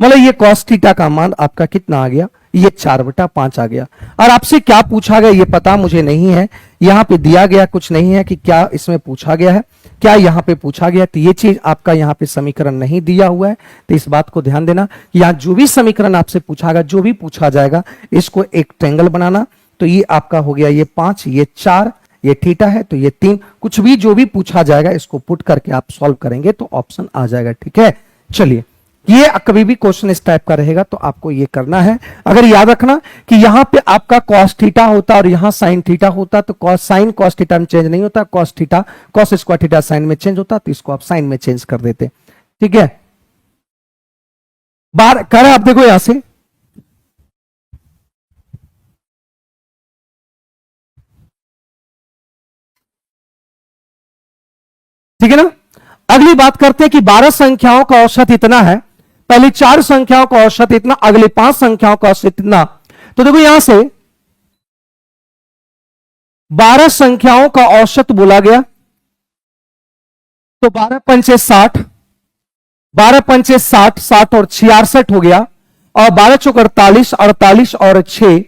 मतलब ये कॉस थीटा का मान आपका कितना आ गया, ये 4/5 आ गया। और आपसे क्या पूछा गया ये पता मुझे नहीं है, यहां पे दिया गया कुछ नहीं है कि क्या इसमें पूछा गया है, क्या यहां पे पूछा गया, तो ये चीज आपका यहां पे समीकरण नहीं दिया हुआ है। तो इस बात को ध्यान देना, यहां जो भी समीकरण आपसे पूछा गया, जो भी पूछा जाएगा, इसको एक ट्रायंगल बनाना। तो ये आपका हो गया ये 5, ये 4, ये थीटा है तो ये 3, कुछ भी जो भी पूछा जाएगा इसको पुट करके आप सॉल्व करेंगे तो ऑप्शन आ जाएगा। ठीक है, चलिए, ये कभी भी क्वेश्चन इस टाइप का रहेगा तो आपको ये करना है। अगर याद रखना कि यहां पे आपका cos थीटा होता और यहां sin थीटा होता, तो sin cos थीटा में चेंज नहीं होता, cos theta cos square theta sin में चेंज होता, तो इसको आप sin में चेंज कर देते। ठीक है, बार कर रहे आप देखो यहां से, ठीक है ना। अगली बात करते हैं कि 12 संख्याओं का औसत इतना है, पहले 4 संख्याओं का औसत इतना, अगले 5 संख्याओं का औसत इतना। तो देखो यहां से 12 संख्याओं का औसत बोला गया, तो 12 पंचे 60, 12 पंचे 60, 60 और 66 हो गया, और 12 चौक 48, 48 और 6,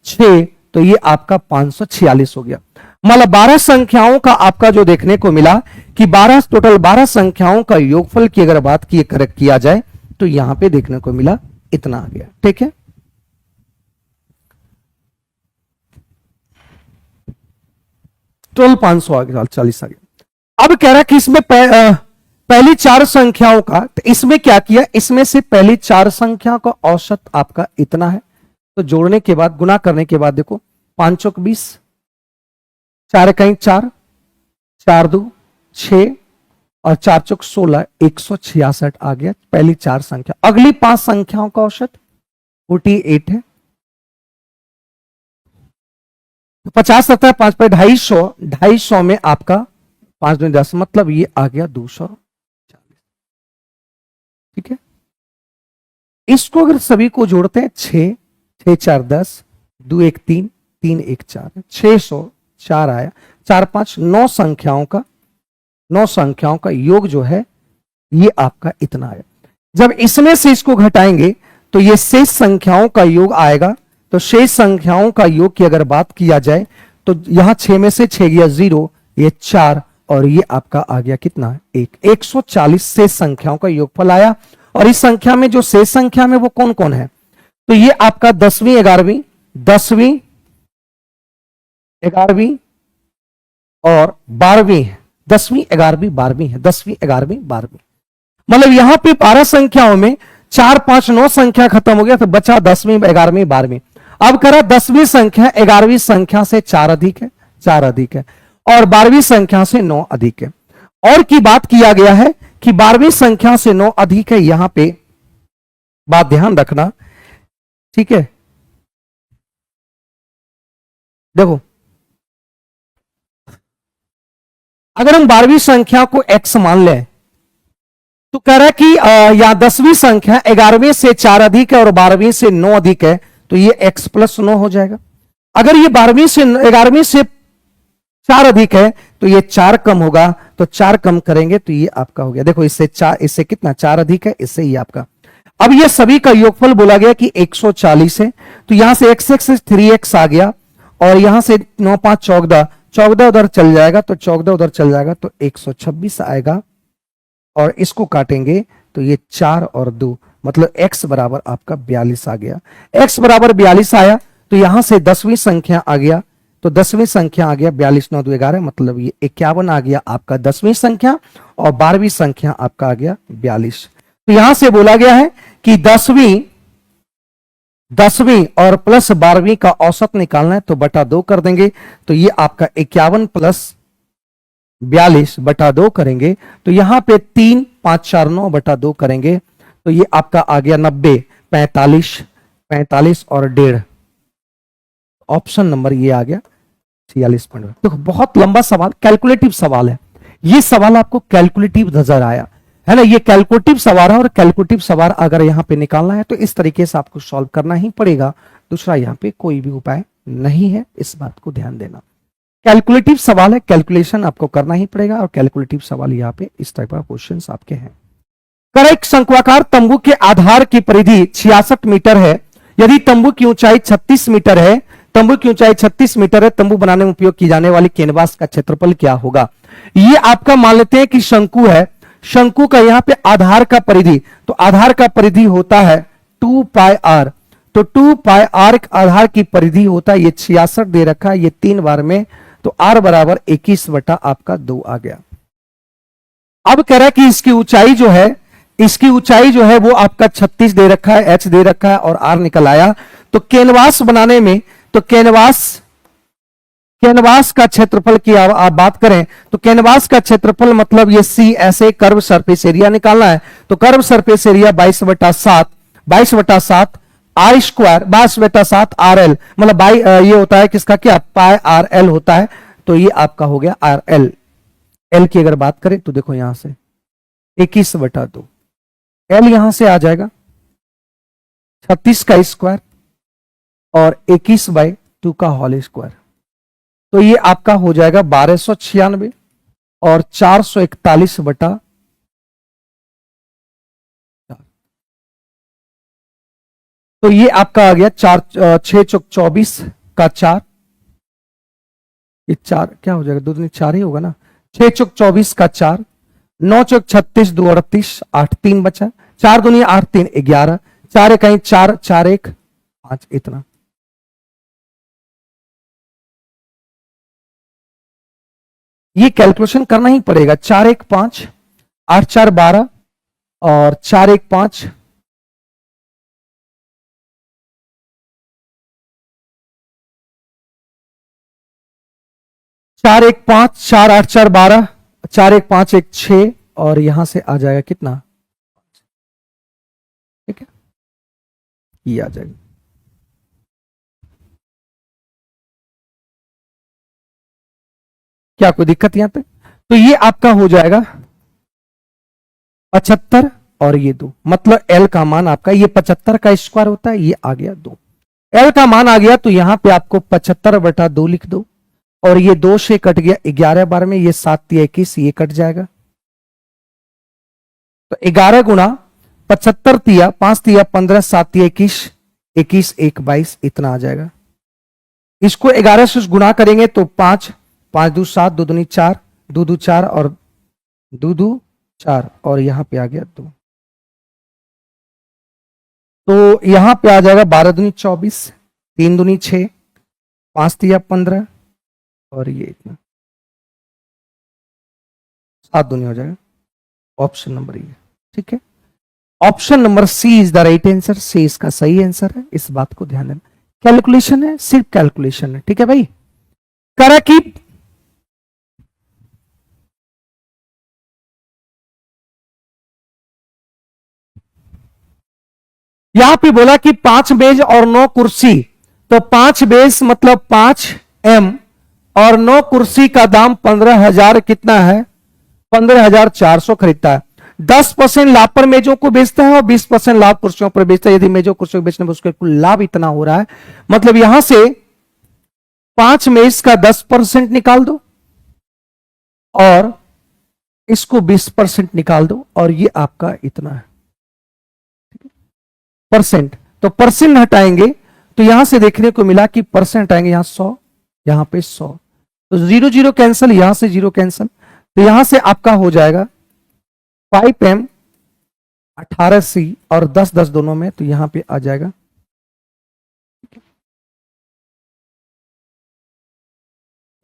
6, तो ये आपका 546 हो गया। मतलब 12 संख्याओं का आपका जो देखने को मिला कि 12 संख्याओं का योगफल की अगर बात किया जाए तो यहां पे देखने को मिला इतना आ गया। ठीक है, टोटल 540 आ गया। अब कह रहा कि इसमें पहली 4 संख्याओं का, तो इसमें क्या किया, इसमें से पहली 4 संख्याओं का औसत आपका इतना है, तो जोड़ने के बाद गुना करने के बाद देखो 5 चौक 20, 4 कहीं 4, 4 2 6 और 4 चौक 16, 166 आ गया पहली 4 संख्या। अगली 5 संख्याओं का औसत 48 है, 50 रहता है, 5 पे 250, 250 में आपका 5 दूनी 10, मतलब ये आ गया 240। ठीक है, इसको अगर सभी को जोड़ते हैं 6, 6 4 10, 2 1 3, 3 1 4, 604 आया, 4 5 9 संख्याओं का योग जो है ये आपका इतना आया। जब इसमें से इसको घटाएंगे तो ये शेष संख्याओं का योग आएगा। तो शेष संख्याओं का योग की अगर बात किया जाए तो यहां 6 में से 6 गया 0, ये 4 और ये आपका आ गया कितना, 1, 140 शेष संख्याओं का योगफल आया। और इस संख्या में जो शेष संख्या में वो कौन कौन है, तो ये आपका 10वीं 11वीं 10वीं 11वीं और 12वीं है, 10वीं 11वीं 12वीं है, 10वीं 11वीं 12वीं। मतलब यहां पे 12 संख्याओं में 4 5 9 संख्या खत्म हो गया, तो बचा 10वीं 11वीं 12वीं। अब करा 10वीं संख्या 11वीं संख्या से 4 अधिक है, 4 अधिक है, और 12वीं संख्या से 9 अधिक है। और की बात किया गया है कि 12वीं संख्या से 9 अधिक है, यहां पे बात ध्यान रखना। ठीक है, देखो अगर हम 12वीं संख्या को x मान लें तो कह रहा है कि या 10वीं संख्या 11वीं से 4 अधिक है और 12वीं से 9 अधिक है, तो ये x प्लस 9 हो जाएगा। अगर ये 12वीं से 11वीं से 4 अधिक है तो ये 4 कम होगा, तो 4 कम करेंगे तो ये आपका हो गया। देखो इससे 4, इससे कितना 4 अधिक है, इससे ये आपका। अब ये सभी का योगफल बोला गया कि 140 है, तो यहां से x 3x आ गया और यहां से 9 5 14, 14 उधर चल जाएगा तो 14 उधर चल जाएगा तो 126 आएगा। और इसको काटेंगे तो ये 4 और 2 मतलब x बराबर आपका 42 आ गया। x बराबर 42 आया तो यहां से 10वीं संख्या आ गया, तो 10वीं संख्या आ गया 42 9 2 11, मतलब ये 51 आ गया आपका 10वीं संख्या और 12वीं संख्या आपका आ गया 42। तो यहां से बोला गया है कि 10वीं और प्लस 12वीं का औसत निकालना है तो बटा 2 कर देंगे, तो ये आपका 51 प्लस 42 बटा 2 करेंगे तो यहां पे 3 5 4 9 बटा 2 करेंगे तो ये आपका आ गया 90 45 45 और 1.5। ऑप्शन नंबर ये आ गया 46 पॉइंट। देखो बहुत लंबा सवाल, कैलकुलेटिव सवाल है, ये सवाल आपको कैलकुलेटिव नजर आया है ना, ये कैलकुलेटिव सवाल है और कैलकुलेटिव सवाल अगर यहां पे निकालना है तो इस तरीके से आपको सॉल्व करना ही पड़ेगा, दूसरा यहां पे कोई भी उपाय नहीं है, इस बात को ध्यान देना। कैलकुलेटिव सवाल है, कैलकुलेशन आपको करना ही पड़ेगा और कैलकुलेटिव सवाल यहाँ पे इस टाइप का क्वेश्चंस आपके हैं। करेक्ट, शंक्वाकार तंबू के आधार की परिधि 66 मीटर है, यदि तंबू की ऊंचाई 36 मीटर है, तंबू की ऊंचाई 36 मीटर है, तंबू बनाने में उपयोग की जाने वाली कैनवास का क्षेत्रफल क्या होगा। ये आपका मान लेते हैं कि शंकु है, शंकु का यहां पे आधार का परिधि, तो आधार का परिधि होता है 2 पाई आर, तो 2 पाई आर आधार की परिधि होता है, ये 66 दे रखा है, ये 3 बार में, तो आर बराबर 21 बटा आपका 2 आ गया। अब कह रहा है कि इसकी ऊंचाई जो है, इसकी ऊंचाई जो है वो आपका 36 दे रखा है, एच दे रखा है और आर निकल आया, तो कैनवास बनाने में, तो कैनवास का क्षेत्रफल की आप बात करें तो कैनवास का क्षेत्रफल मतलब ये सी, ऐसे कर्व सरफेस एरिया निकालना है, तो curve surface area 22/7 r square 22/7 r l, मतलब ये होता है किसका क्या, पाई आर एल होता है, तो ये आपका हो गया आर एल। एल की अगर बात करें तो देखो यहां से 21/2, एल यहां से आ जाएगा 36 का स्क्वायर और 21/2 का होल स्क्वायर, तो ये आपका हो जाएगा 1296 और 441 बटा, तो ये आपका आ गया 6 चौक 24 का 4, ये 4 क्या हो जाएगा, 2 दूनी 4 ही होगा ना, 6 चौक 24 का 4, 9 चौक 36 2 38 8 3 बचा, 4 दूनी 8 3 11, 4 1 4 4 1 5, इतना। ये कैलकुलेशन करना ही पड़ेगा, 4 1 5 8 4 12 और 4 1 5 4 1 5 4 8 4 12 4 1 5 1 6 और यहां से आ जाएगा कितना, ठीक है, ये आ जाएगा। क्या कोई दिक्कत यहां पे, तो ये आपका हो जाएगा 75 और ये 2, मतलब एल का मान आपका, ये 75 का स्क्वायर होता है, ये आ गया 2, एल का मान आ गया, तो यहां पे आपको 75/2 लिख दो और ये 2 से कट गया 11 बार में, ये 7 3 21, ये कट जाएगा, तो 11 गुणा 75 तिया 5 तिया 15 7 तिया 21 21 1 22 इतना आ जाएगा। इसको 11 से गुणा करेंगे तो 5 5 2 7 2 दूनी 4 2 2 4 और 2 2 4 और यहां पे आ गया 2, तो यहां पे आ जाएगा 12 दूनी 24 3 दूनी 6 5 तिया 15 और ये इतना 7 दूनी हो जाएगा, ऑप्शन नंबर ये, ठीक है। Option number C is the right answer, C इसका सही आंसर है, इस बात को ध्यान देना। कैलकुलेशन है, सिर्फ कैलकुलेशन है, ठीक है भाई। करा कि यहां पे बोला कि 5 मेज और 9 कुर्सी, तो 5 मेज मतलब 5 m और 9 कुर्सी का दाम 15,000 कितना है, 15,400 खरीदता है। 10% लाभ पर मेजों को बेचता है और 20% लाभ कुर्सियों पर बेचता है। यदि मेजों कुर्सियों को बेचने में उसके कुल लाभ इतना हो रहा है, मतलब यहां से 5 मेज का 10% निकाल दो और इसको 20% निकाल दो और ये आपका इतना है परसेंट। तो परसेंट हटाएंगे तो यहां से देखने को मिला कि परसेंट हटाएंगे, यहां 100, यहां पे 100, तो 0 0 कैंसिल, यहां से 0 कैंसिल, तो यहां से आपका हो जाएगा 5M 18C और 10 10 दोनों में, तो यहां पे आ जाएगा।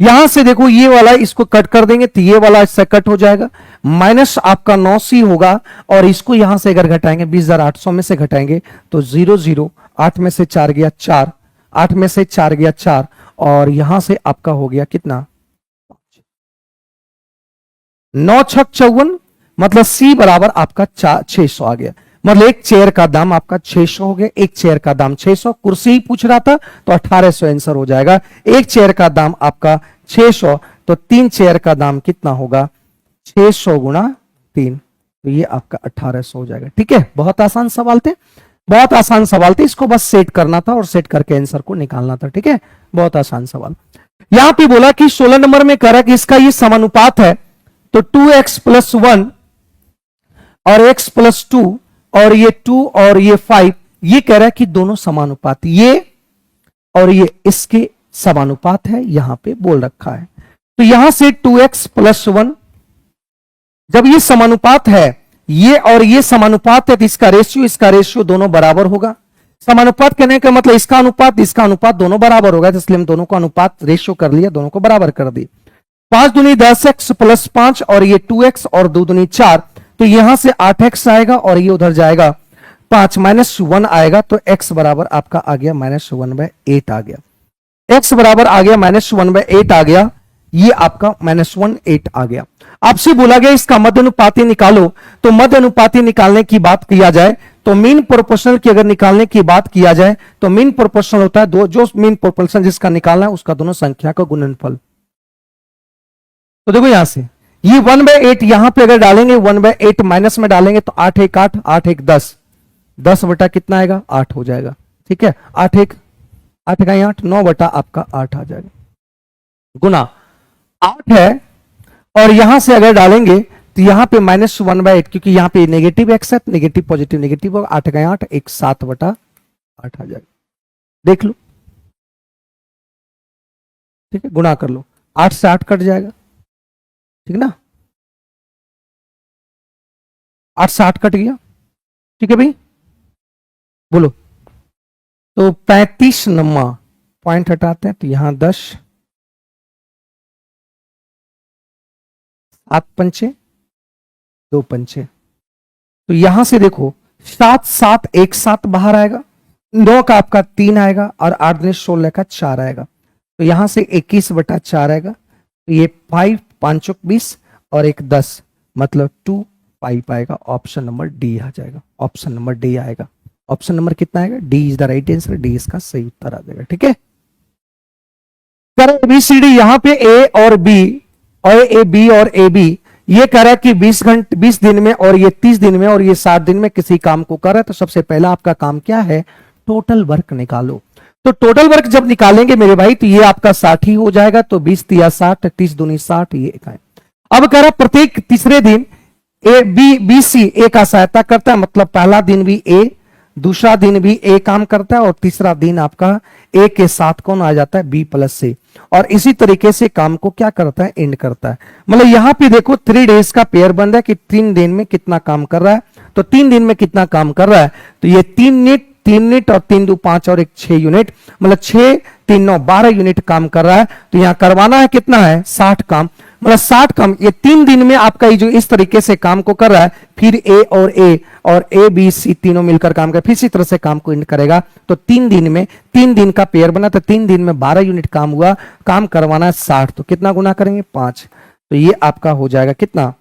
यहां से देखो ये वाला इसको कट कर देंगे तो ये वाला इससे कट हो जाएगा, माइनस आपका 9C होगा और इसको यहां से अगर घटाएंगे 20,800 में से घटाएंगे तो 0 0, 8 में से 4 गया 4, 8 में से 4 गया 4 और यहां से आपका हो गया कितना 9 छक 54, मतलब C बराबर आपका 600 आ गया। मतलब एक चेयर का दाम आपका 600 हो गया, एक चेयर का दाम 600, कुर्सी ही पूछ रहा था तो 1800 आंसर हो जाएगा। एक चेयर का दाम आपका 600, तो 3 चेयर का दाम कितना होगा 600 गुणा 3, तो ये आपका 1800 हो जाएगा। ठीक है, बहुत आसान सवाल थे, बहुत आसान सवाल थे, इसको बस सेट करना था और सेट करके आंसर को निकालना था। ठीक है, बहुत आसान सवाल। यहां पे बोला कि 16 नंबर में कह रहा कि इसका ये समानुपात है, तो 2x + 1 और x + 2 और ये 2 और ये 5, ये कह रहा है कि दोनों समानुपात, ये और ये इसके समानुपात है, यहां पे बोल रखा है। तो यहां से 2x + 1, जब ये समानुपात है, ये और ये समानुपात है, तो इसका रेशियो दोनों बराबर होगा। समानुपात कहने का मतलब इसका अनुपात दोनों बराबर होगा, तो इसलिए हम दोनों का अनुपात रेशियो कर लिया, दोनों को बराबर कर दिए। 5 दूनी 10x + 5 और ये 2x और 2 दूनी 4, तो यहां से 8x आएगा और ये उधर जाएगा 5, -1 आएगा, तो x बराबर आपका आ गया -1/8 आ गया। x बराबर आ गया -1/8 आ गया, ये आपका -1/8 आ गया। आपसे बोला गया इसका मध्य अनुपाती निकालो, तो मध्य अनुपाती निकालने की बात किया जाए तो मीन प्रोपोर्शनल की अगर निकालने की बात किया जाए तो मीन प्रोपोर्शनल होता है दो, जो मीन प्रोपोर्शनल जिसका निकालना है उसका दोनों संख्या का गुणनफल। तो देखो यहां से ये 1/8 यहां पे अगर डालेंगे 1/8 माइनस में डालेंगे तो 8 1 8, 8 1 10, 10 बटा कितना आएगा 8 हो जाएगा। ठीक है, 8 1 8 का 8, 9 बटा आपका 8 आ जाएगा, गुना 8 है और यहां से अगर डालेंगे तो यहां पे -1/8, क्योंकि यहां पे नेगेटिव एक्स है, नेगेटिव पॉजिटिव नेगेटिव होगा, 8 का 8 एक 7 बटा 8 आ जाएगा। देख लो, ठीक है, गुणा कर लो, 8 से 8 कट जाएगा, ठीक ना, 8 से 8 कट गया। ठीक है भाई, बोलो, तो 35 नंबर पॉइंट हटाते हैं तो यहां 10, 7 पंचे 2 पंचे, तो यहां से देखो 7 7 1 7 बाहर आएगा, 9 का आपका 3 आएगा और 8 दूनी 16 का 4 आएगा, तो यहां से 21 बटा 4 आएगा, तो ये 5 5 20 और एक 10, मतलब 2 5 आएगा। ऑप्शन नंबर डी आ जाएगा, ऑप्शन नंबर डी आएगा। ऑप्शन नंबर कितना आएगा, D is the right answer, D इसका सही उत्तर आ जाएगा। ठीक है, ABCD यहां पे ए और बी और ए बी और ए बी, ये कह रहा है कि 20 दिन में और ये 30 दिन में और ये 60 दिन में किसी काम को कर रहा है, तो सबसे पहला आपका काम क्या है, टोटल वर्क निकालो। तो टोटल वर्क जब निकालेंगे मेरे भाई तो ये आपका 60 ही हो जाएगा, तो 20 तिया 60, 30 दूनी 60, ये इकाई। अब कह रहा है प्रत्येक तीसरे दिन बी सी ए का सहायता करता है, मतलब पहला दिन भी ए, दूसरा दिन भी ए काम करता है और तीसरा दिन आपका ए के साथ कौन आ जाता है, बी प्लस से, और इसी तरीके से काम को क्या करता है, एंड करता है। मतलब यहां पे देखो 3 डेज का पेयर बन रहा है कि 3 दिन में कितना काम कर रहा है, तो 3 दिन में कितना काम कर रहा है, तो ये 3 यूनिट और 3 2 5 और एक 6 यूनिट, मतलब 6 3 9 12 यूनिट काम कर रहा है। तो यहां करवाना है कितना है, 60 काम, मतलब 60 काम ये 3 दिन में आपका ये जो इस तरीके से काम को कर रहा है, फिर ए और ए बी सी तीनों मिलकर काम कर, फिर इसी तरह से काम को एंड करेगा। तो 3 दिन में 3 दिन का पेयर बना, तो 3 दिन में 12 यूनिट काम हुआ, काम करवाना है 60, तो कितना गुना करेंगे 5, तो ये आपका हो जाएगा कितना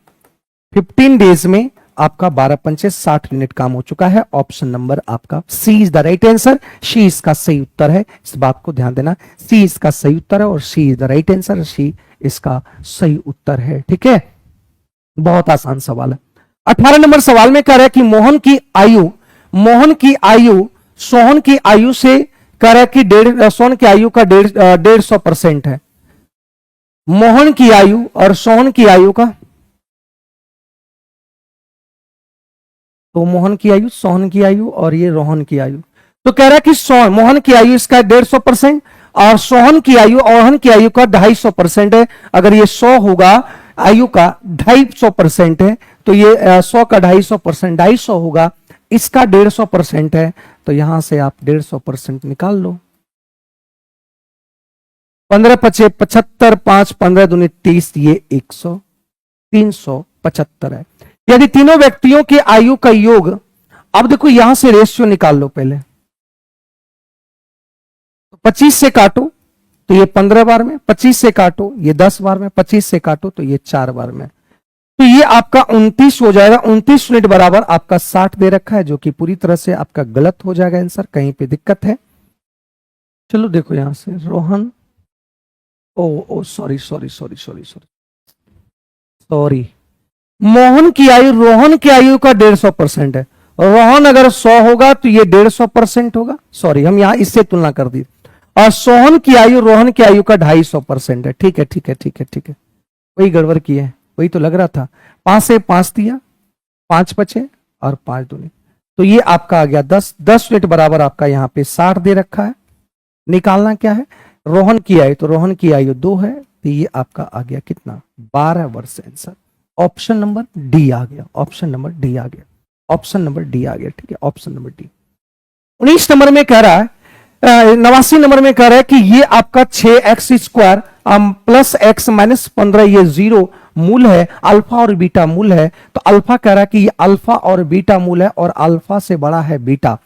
15 डेज में आपका 12 पंचे 60 मिनट काम हो चुका है। ऑप्शन नंबर आपका C is the right answer, C इसका सही उत्तर है। इस बात को ध्यान देना, सी इसका सही उत्तर है और she is the right answer, C इसका सही उत्तर है। ठीक है, बहुत आसान सवाल है। 18 नंबर सवाल में कह रहा है कि मोहन की आयु सोहन की आयु से कह रहा है कि सोहन की आयु का 150% है। मोहन की आयु और सोहन की आयु का, तो मोहन की आयु, सोहन की आयु और ये रोहन की आयु। तो कह रहा है कि मोहन की आयु इसका 150% और सोहन की आयु रोहन की आयु का 250% है। अगर ये 100 होगा, आयु का 250% है, तो ये 100 का 250%, 250 होगा, इसका 150% है, तो यहां से आप 150% निकाल लो। 15 पचे 75, 5 15 दूनी 30, ये 100, 375 है। यदि तीनों व्यक्तियों की आयु का योग, अब देखो यहां से रेशियो निकाल लो पहले, 25 से काटो तो ये 15 बार में, 25 से काटो ये 10 बार में, 25 से काटो तो ये 4 बार में, तो ये आपका 29 हो जाएगा। 29 यूनिट बराबर आपका 60 दे रखा है, जो कि पूरी तरह से आपका गलत हो जाएगा आंसर, कहीं पे दिक्कत है। चलो देखो यहां से Rohan, oh sorry sorry sorry sorry sorry sorry, Mohan की आयु रोहन की आयु का 150% है। रोहन अगर 100 होगा तो ये 150% होगा, सॉरी हम यहां इससे तुलना कर दी, और सोहन की आयु रोहन की आयु का 250% है। ठीक है ठीक है ठीक है ठीक है, वही गड़बड़ की है, वही तो लग रहा था। 5 से 5 दिया, 5 बचे और 5 दूनी, तो ये आपका आ गया 10। 10 यूनिट बराबर आपका यहां पे 60 दे रखा है। निकालना क्या है, रोहन की आयु, तो रोहन की आयु 2 है, तो ये आपका आ गया कितना, 12 वर्ष आंसर। ऑप्शन नंबर डी आ गया, ऑप्शन नंबर डी आ गया, ऑप्शन नंबर डी आ गया। ठीक है, ऑप्शन नंबर डी। 19 नंबर में कह रहा है, 89 नंबर में कह रहा है कि ये आपका 6x² प्लस x माइनस 15, ये 0 मूल है, अल्फा और बीटा मूल है। तो अल्फा कह रहा है कि ये अल्फा और बीटा मूल है और अल्फा से बड़ा है बीटा।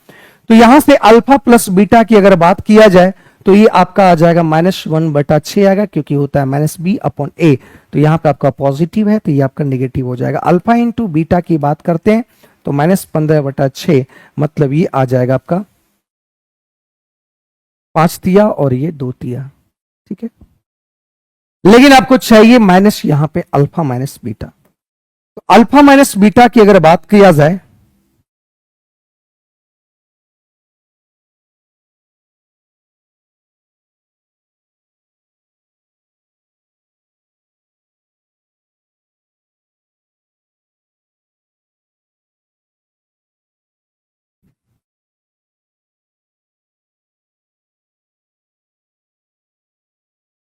तो यहां से अल्फा प्लस बीटा की अगर बात किया जाए तो ये आपका आ जाएगा -1/6 आएगा, क्योंकि होता है -b/a। तो यहां पे आपका पॉजिटिव है, तो ये आपका नेगेटिव हो जाएगा। अल्फा इंटू बीटा की बात करते हैं तो -15/6, मतलब ये आ जाएगा आपका 5 तिया और ये 2 तिया। ठीक है, लेकिन आपको चाहिए माइनस यहां पे अल्फा माइनस बीटा। तो अल्फा माइनस बीटा की अगर बात किया जाए,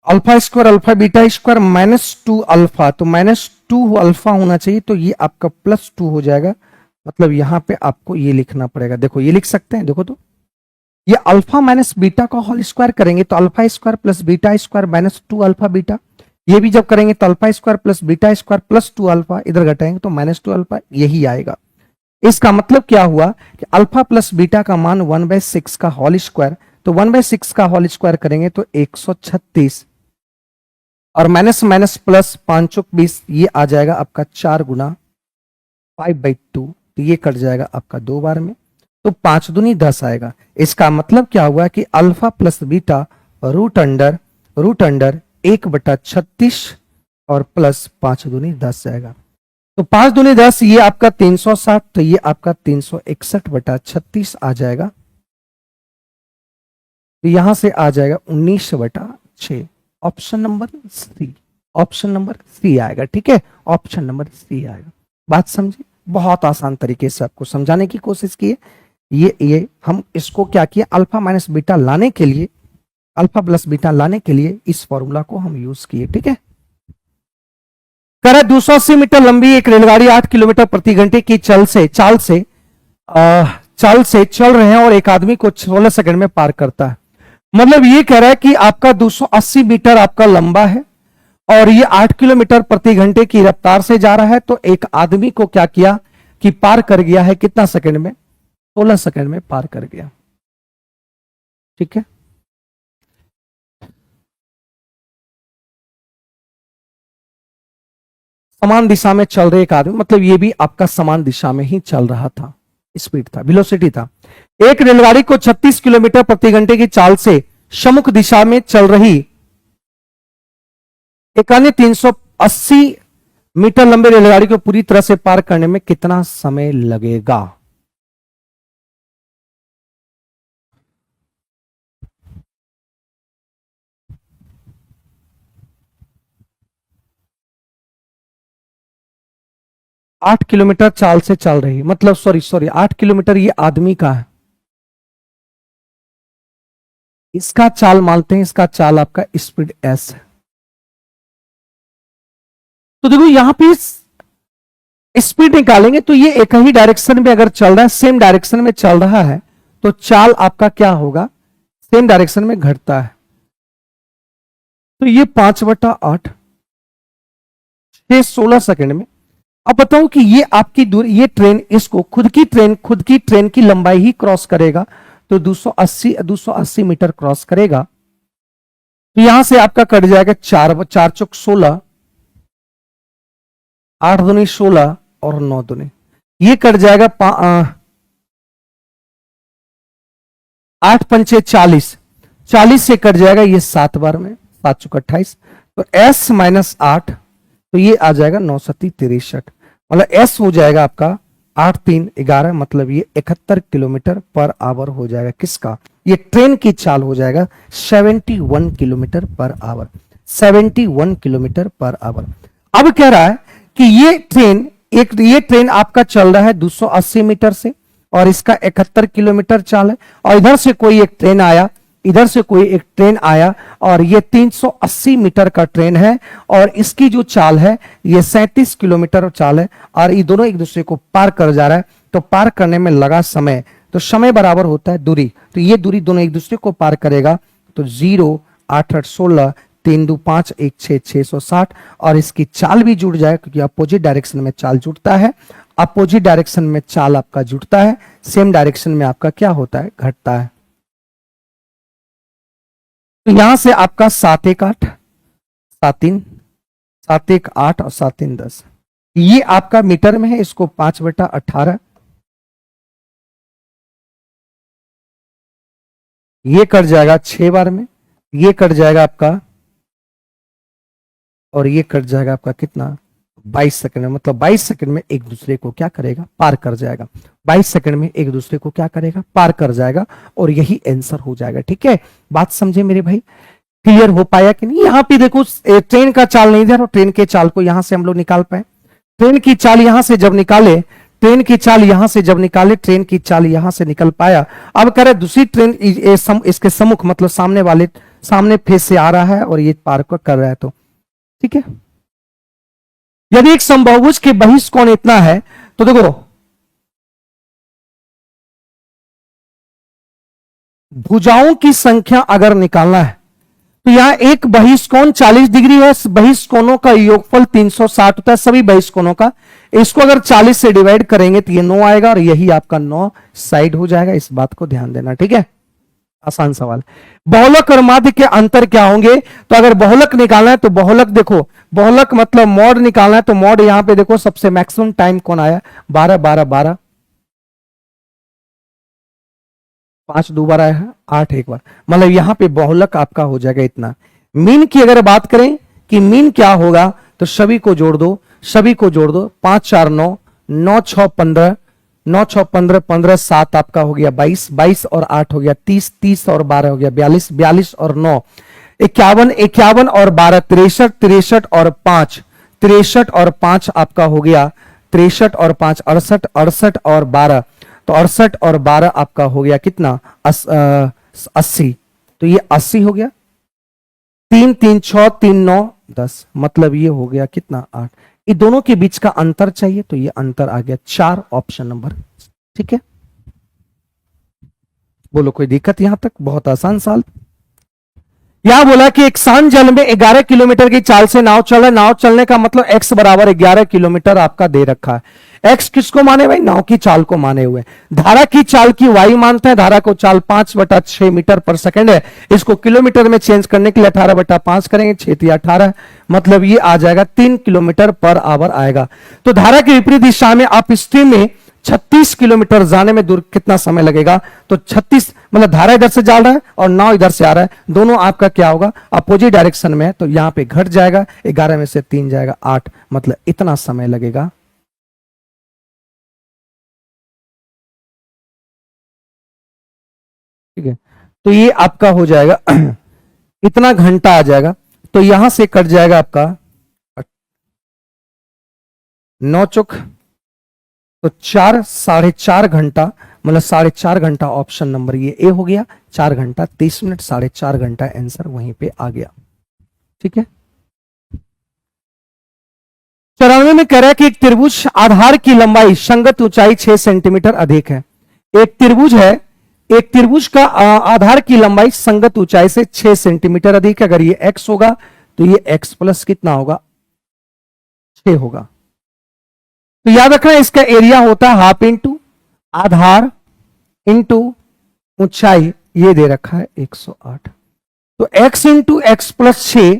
अल्फा बीटा स्क्वायर -2 अल्फा, तो -2 अल्फा होना चाहिए, तो ये आपका +2 हो जाएगा। मतलब यहां पे आपको ये लिखना पड़ेगा, देखो ये लिख सकते हैं, देखो तो ये अल्फा माइनस बीटा का होल स्क्वायर करेंगे तो alpha square plus beta square -2 alpha beta, ये भी जब करेंगे तो alpha square plus beta square +2 alpha, इधर घटाएंगे तो -2 अल्फा, यही आएगा। इसका मतलब क्या हुआ कि अल्फा प्लस बीटा का मान 1/6 का होल स्क्वायर, तो 1/6 का होल स्क्वायर करेंगे तो 136, और माइनस माइनस प्लस 5 20, ये आ जाएगा आपका 4 गुना 5/2, तो ये कट जाएगा आपका 2 बार में, तो 5 दूनी 10 आएगा। इसका मतलब क्या हुआ कि alpha plus beta root under 1/36 और प्लस 5 दूनी 10 जाएगा, तो 5 दूनी 10, ये आपका 360, तो ये आपका 361/36 आ जाएगा। तो यहां से आ जाएगा 19/6, option number C, option number C आएगा। ठीक है, ऑप्शन नंबर सी आएगा। बात समझी, बहुत आसान तरीके से आपको समझाने की कोशिश की है। ये हम इसको क्या किया, अल्फा माइनस बीटा लाने के लिए, अल्फा प्लस बीटा लाने के लिए इस फॉर्मूला को हम यूज किए। ठीक है, कह 280 मीटर लंबी एक रेलगाड़ी 8 किलोमीटर प्रति घंटे की चाल से चल रहे हैं और एक आदमी को 16 सेकंड में पार करता है। मतलब ये कह रहा है कि आपका 280 मीटर आपका लंबा है और ये 8 किलोमीटर प्रति घंटे की रफ्तार से जा रहा है, तो एक आदमी को क्या किया कि पार कर गया है कितना सेकंड में, 16 सेकंड में पार कर गया। ठीक है, समान दिशा में चल रहे एक आदमी, मतलब ये भी आपका समान दिशा में ही चल रहा था, स्पीड था, वेलोसिटी था। एक रेलगाड़ी को 36 किलोमीटर प्रति घंटे की चाल से सम्मुख दिशा में चल रही एक अन्य 380 मीटर लंबी रेलगाड़ी को पूरी तरह से पार करने में कितना समय लगेगा? आठ किलोमीटर चाल से चल रही, मतलब सॉरी 8 किलोमीटर ये आदमी का है, इसका चाल मानते हैं, इसका चाल आपका स्पीड एस है। तो देखो यहां पे स्पीड निकालेंगे तो ये एक ही डायरेक्शन में अगर चल रहा है, सेम डायरेक्शन में चल रहा है, तो चाल आपका क्या होगा, सेम डायरेक्शन में घटता है। तो ये 5/8 16 सेकंड में। अब बताओ कि ये आपकी दूरी, ये ट्रेन इसको खुद की ट्रेन की लंबाई ही क्रॉस करेगा, तो 280 मीटर क्रॉस करेगा। तो यहां से आपका कट जाएगा 4 चौक 16, 8 दूनी 16 और 9 दूनी, ये कट जाएगा 8 पंचे 40, 40 से कट जाएगा ये 7 बार में, 7 चौक 28, तो s माइनस 8, तो ये आ जाएगा 9 सती 63, मतलब s हो जाएगा आपका 8 3 11, मतलब ये 71 किलोमीटर पर आवर हो जाएगा। किसका? ये ट्रेन की चाल हो जाएगा 71 kilometre per hour, 71 kilometre per hour. अब कह रहा है कि ये ट्रेन आपका चल रहा है 280 मीटर से और इसका 71 किलोमीटर चाल है, और इधर से कोई एक ट्रेन आया और ये 380 मीटर का ट्रेन है और इसकी जो चाल है ये 37 किलोमीटर चाल है, और ये दोनों एक दूसरे को पार कर जा रहा है। तो पार करने में लगा समय, तो समय बराबर होता है दूरी, तो ये दूरी दोनों एक दूसरे को पार करेगा, तो 0 8 8 16 3 2 5 1 6 660, और इसकी चाल भी जुड़ जाए क्योंकि अपोजिट डायरेक्शन में चाल जुड़ता है, अपोजिट डायरेक्शन में चाल आपका जुड़ता है, सेम डायरेक्शन में आपका क्या होता है, घटता है। तो यहां से आपका 7 1 8 7 3 7 1 8 और 7 3 10, ये आपका मीटर में है, इसको 5/18, ये कट जाएगा 6 बार में, ये कट जाएगा आपका, और ये कट जाएगा आपका कितना, 22 सेकंड में, मतलब 22 सेकंड में एक दूसरे को क्या करेगा, पार कर जाएगा। 22 सेकंड में एक दूसरे को क्या करेगा, पार कर जाएगा, और यही आंसर हो जाएगा। ठीक है, बात समझे मेरे भाई? क्लियर हो पाया कि नहीं? यहां पे देखो ट्रेन का चाल नहीं दे रहा, ट्रेन के चाल को यहां से हम लोग निकाल पाए, ट्रेन की चाल यहां से जब निकाले, ट्रेन की चाल यहां से जब निकाले, ट्रेन की चाल यहां से निकल पाया। अब कह रहे दूसरी ट्रेन इसके सम्मुख, मतलब सामने फेस से आ रहा है और ये पार कर रहा है, तो ठीक है। यदि एक समबाहुभुज के बहिष्ठ कोण इतना है, तो देखो भुजाओं की संख्या अगर निकालना है, तो यहां एक बहिष्ठ कोण 40 डिग्री है, बहिष्ठ कोणों का योगफल 360 होता है, सभी बहिष्ठ कोणों का। इसको अगर 40 से डिवाइड करेंगे तो ये 9 आएगा, और यही आपका 9 साइड हो जाएगा। इस बात को ध्यान देना, ठीक है, आसान सवाल। बहुलक और माध्य के अंतर क्या होंगे? तो अगर बहुलक निकालना है तो बहुलक देखो, बहुलक मतलब मॉड निकालना है, तो मॉड यहां पे देखो सबसे मैक्सिमम टाइम कौन आया, 12 12 12, 5 2 बार आया है, 8 1 बार, मतलब यहां पे बहुलक आपका हो जाएगा इतना। मीन की अगर बात करें कि मीन क्या होगा, तो सभी को जोड़ दो, 5 4 9 9 6 15, 9 6 15 15 7 आपका हो गया 22, 22 और 8 हो गया 30, 30 और 12 हो गया 42, 42 और 9 51, 51 और 12 63, 63 और 5 63 और 5 आपका हो गया 63 और 5 68, 68 और 12, तो 68 और 12 आपका हो गया कितना, 80, तो ये 80 हो गया। 3 3 6 3 9 10, मतलब ये हो गया कितना, 8। ये दोनों के बीच का अंतर चाहिए, तो ये अंतर आ गया 4, ऑप्शन नंबर। ठीक है, बोलो कोई दिक्कत यहां तक? बहुत आसान सवाल। यहां बोला कि एक शांत जल में 11 किलोमीटर की चाल से नाव चल रहा है, नाव चलने का मतलब x बराबर 11 किलोमीटर आपका दे रखा है। एक्स किसको माने भाई, नाव की चाल को माने हुए। धारा की चाल की वाई मानते हैं, धारा को चाल 5/6 मीटर पर सेकंड है, इसको किलोमीटर में चेंज करने के लिए 18/5 करेंगे, 6×18 मतलब ये आ जाएगा 3 किलोमीटर पर आवर आएगा। तो धारा की विपरीत दिशा में आप स्ट्रीम में 36 किलोमीटर जाने में दूर कितना समय लगेगा, तो 36 मतलब धारा इधर से जा रहा है और नाव इधर से आ रहा है, दोनों आपका क्या होगा, अपोजिट डायरेक्शन में है, तो यहां पे घट जाएगा, 11 में से 3 जाएगा 8, मतलब इतना समय लगेगा। ठीक है, तो ये आपका हो जाएगा इतना घंटा आ जाएगा। तो यहां से कट जाएगा आपका 9 चौक, तो 4 4.5 घंटा, मतलब 4.5 घंटा ऑप्शन नंबर ये ए हो गया। 4 घंटा 30 मिनट, 4.5 घंटा आंसर वहीं पे आ गया। ठीक है, 94 में कह रहा है कि एक त्रिभुज आधार की लंबाई संगत ऊंचाई 6 सेंटीमीटर अधिक है। एक त्रिभुज है, एक त्रिभुज का आधार की लंबाई संगत ऊंचाई से 6 सेंटीमीटर अधिक है। अगर ये x होगा तो ये x प्लस कितना होगा, 6 होगा। तो याद रखना इसका एरिया होता है हाफ इंटू आधार इंटू ऊंचाई, ये दे रखा है 108। तो x इंटू एक्स प्लस 6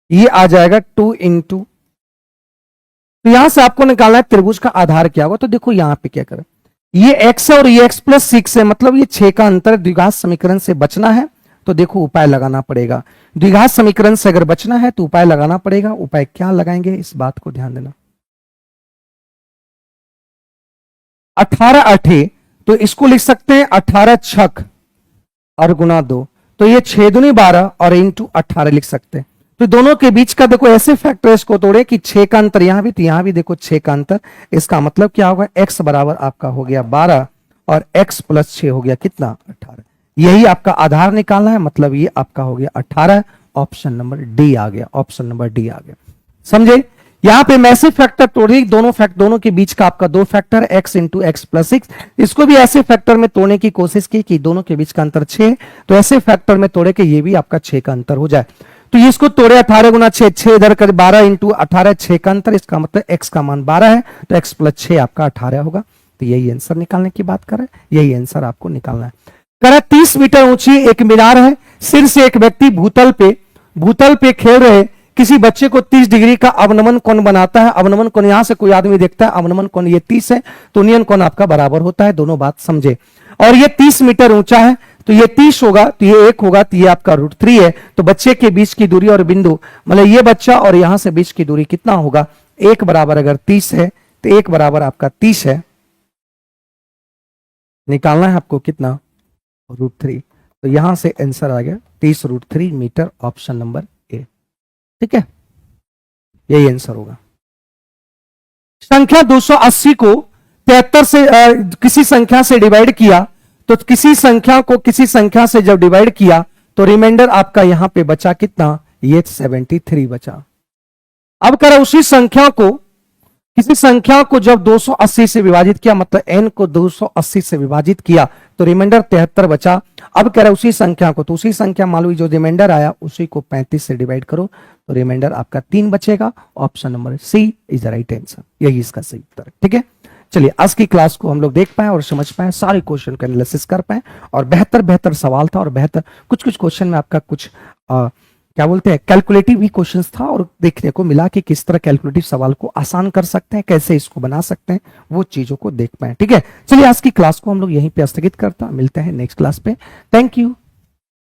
ये आ जाएगा 2 इंटू, तो यहां से आपको निकालना है त्रिभुज का आधार क्या होगा। तो देखो यहां पे क्या करें, ये x है और ये x प्लस 6 है, मतलब ये 6 का अंतर है। द्विघात समीकरण से बचना है तो देखो उपाय लगाना पड़ेगा। द्विघात समीकरण से अगर बचना है तो उपाय लगाना पड़ेगा। उपाय क्या लगाएंगे इस बात को ध्यान देना। 18 8, तो इसको लिख सकते हैं 18 छक और गुना 2, तो ये 6 दूनी 12 और इंटू 18 लिख सकते हैं। तो दोनों के बीच का देखो ऐसे फैक्टर इसको तोड़े कि 6 का अंतर यहां भी, तो यहां भी देखो 6 का अंतर। इसका मतलब क्या होगा, x बराबर आपका हो गया 12 और x प्लस 6 हो गया कितना, 18। यही आपका आधार निकालना है, मतलब ये आपका हो गया 18। ऑप्शन नंबर डी आ गया, ऑप्शन नंबर डी आ गया। समझे, यहां पे मैसिव फैक्टर तोड़े, दोनों के बीच का आपका 2 factor x into x plus 6, इसको भी ऐसे फैक्टर में तोड़ने की कोशिश की कि दोनों के बीच का अंतर 6, तो ऐसे फैक्टर में तोड़े कि ये भी आपका 6 का अंतर हो जाए। तो ये इसको तोड़े 18 गुना 6, 6 इधर कर 12 इंटू 18, 6 का अंतर, इसका मतलब x का मान 12 है, तो x प्लस 6 आपका 18 होगा। तो यही आंसर निकालने की बात कर रहे हैं, यही आंसर आपको निकालना है। कह 30 मीटर ऊंची एक मीनार है, सिर से एक व्यक्ति भूतल पे खेल रहे किसी बच्चे को 30 डिग्री का अवनमन कोण बनाता है। अवनमन कोण यहां से कोई आदमी देखता है, अवनमन कोण ये 30 है, तो नियन कोण आपका बराबर होता है। दोनों बात समझे। और ये 30 मीटर ऊंचा है, तो ये 30 होगा, तो ये 1 होगा, तो ये आपका √3 है। तो बच्चे के बीच की दूरी और बिंदु, मतलब ये बच्चा और यहां से बीच की दूरी कितना होगा, 1 बराबर अगर 30 है तो 1 बराबर आपका 30 है, निकालना है आपको कितना, √3। तो यहां से आंसर आ गया 30√3 मीटर, ऑप्शन नंबर ए। ठीक है, यही आंसर होगा। संख्या 280 को 73 से किसी संख्या से डिवाइड किया, तो किसी संख्या को किसी संख्या से जब डिवाइड किया तो रिमाइंडर आपका यहां पे बचा कितना, ये 73 बचा। अब करा उसी संख्या को, किसी संख्या को जब 280 से विभाजित किया, मतलब n को 280 से विभाजित किया तो रिमाइंडर 73 बचा। अब कह रहा है उसी संख्या को, तो उसी संख्या मान लो जो रिमाइंडर आया उसी को 35 से डिवाइड करो तो रिमाइंडर आपका 3 बचेगा। Option number C is the right answer, यही इसका सही उत्तर है। ठीक है, चलिए आज की क्लास को हम लोग देख पाए और समझ पाए, सारे क्वेश्चन का एनालिसिस कर पाए, और बेहतर सवाल था, और बेहतर कुछ क्वेश्चन में आपका कुछ क्या बोलते हैं कैलकुलेटिव भी क्वेश्चंस था, और देखने को मिला कि किस तरह कैलकुलेटिव सवाल को आसान कर सकते हैं, कैसे इसको बना सकते हैं, वो चीजों को देख पाए। ठीक है, चलिए आज की क्लास को हम लोग यहीं पे स्थगित करता, मिलते हैं नेक्स्ट क्लास पे। Thank you.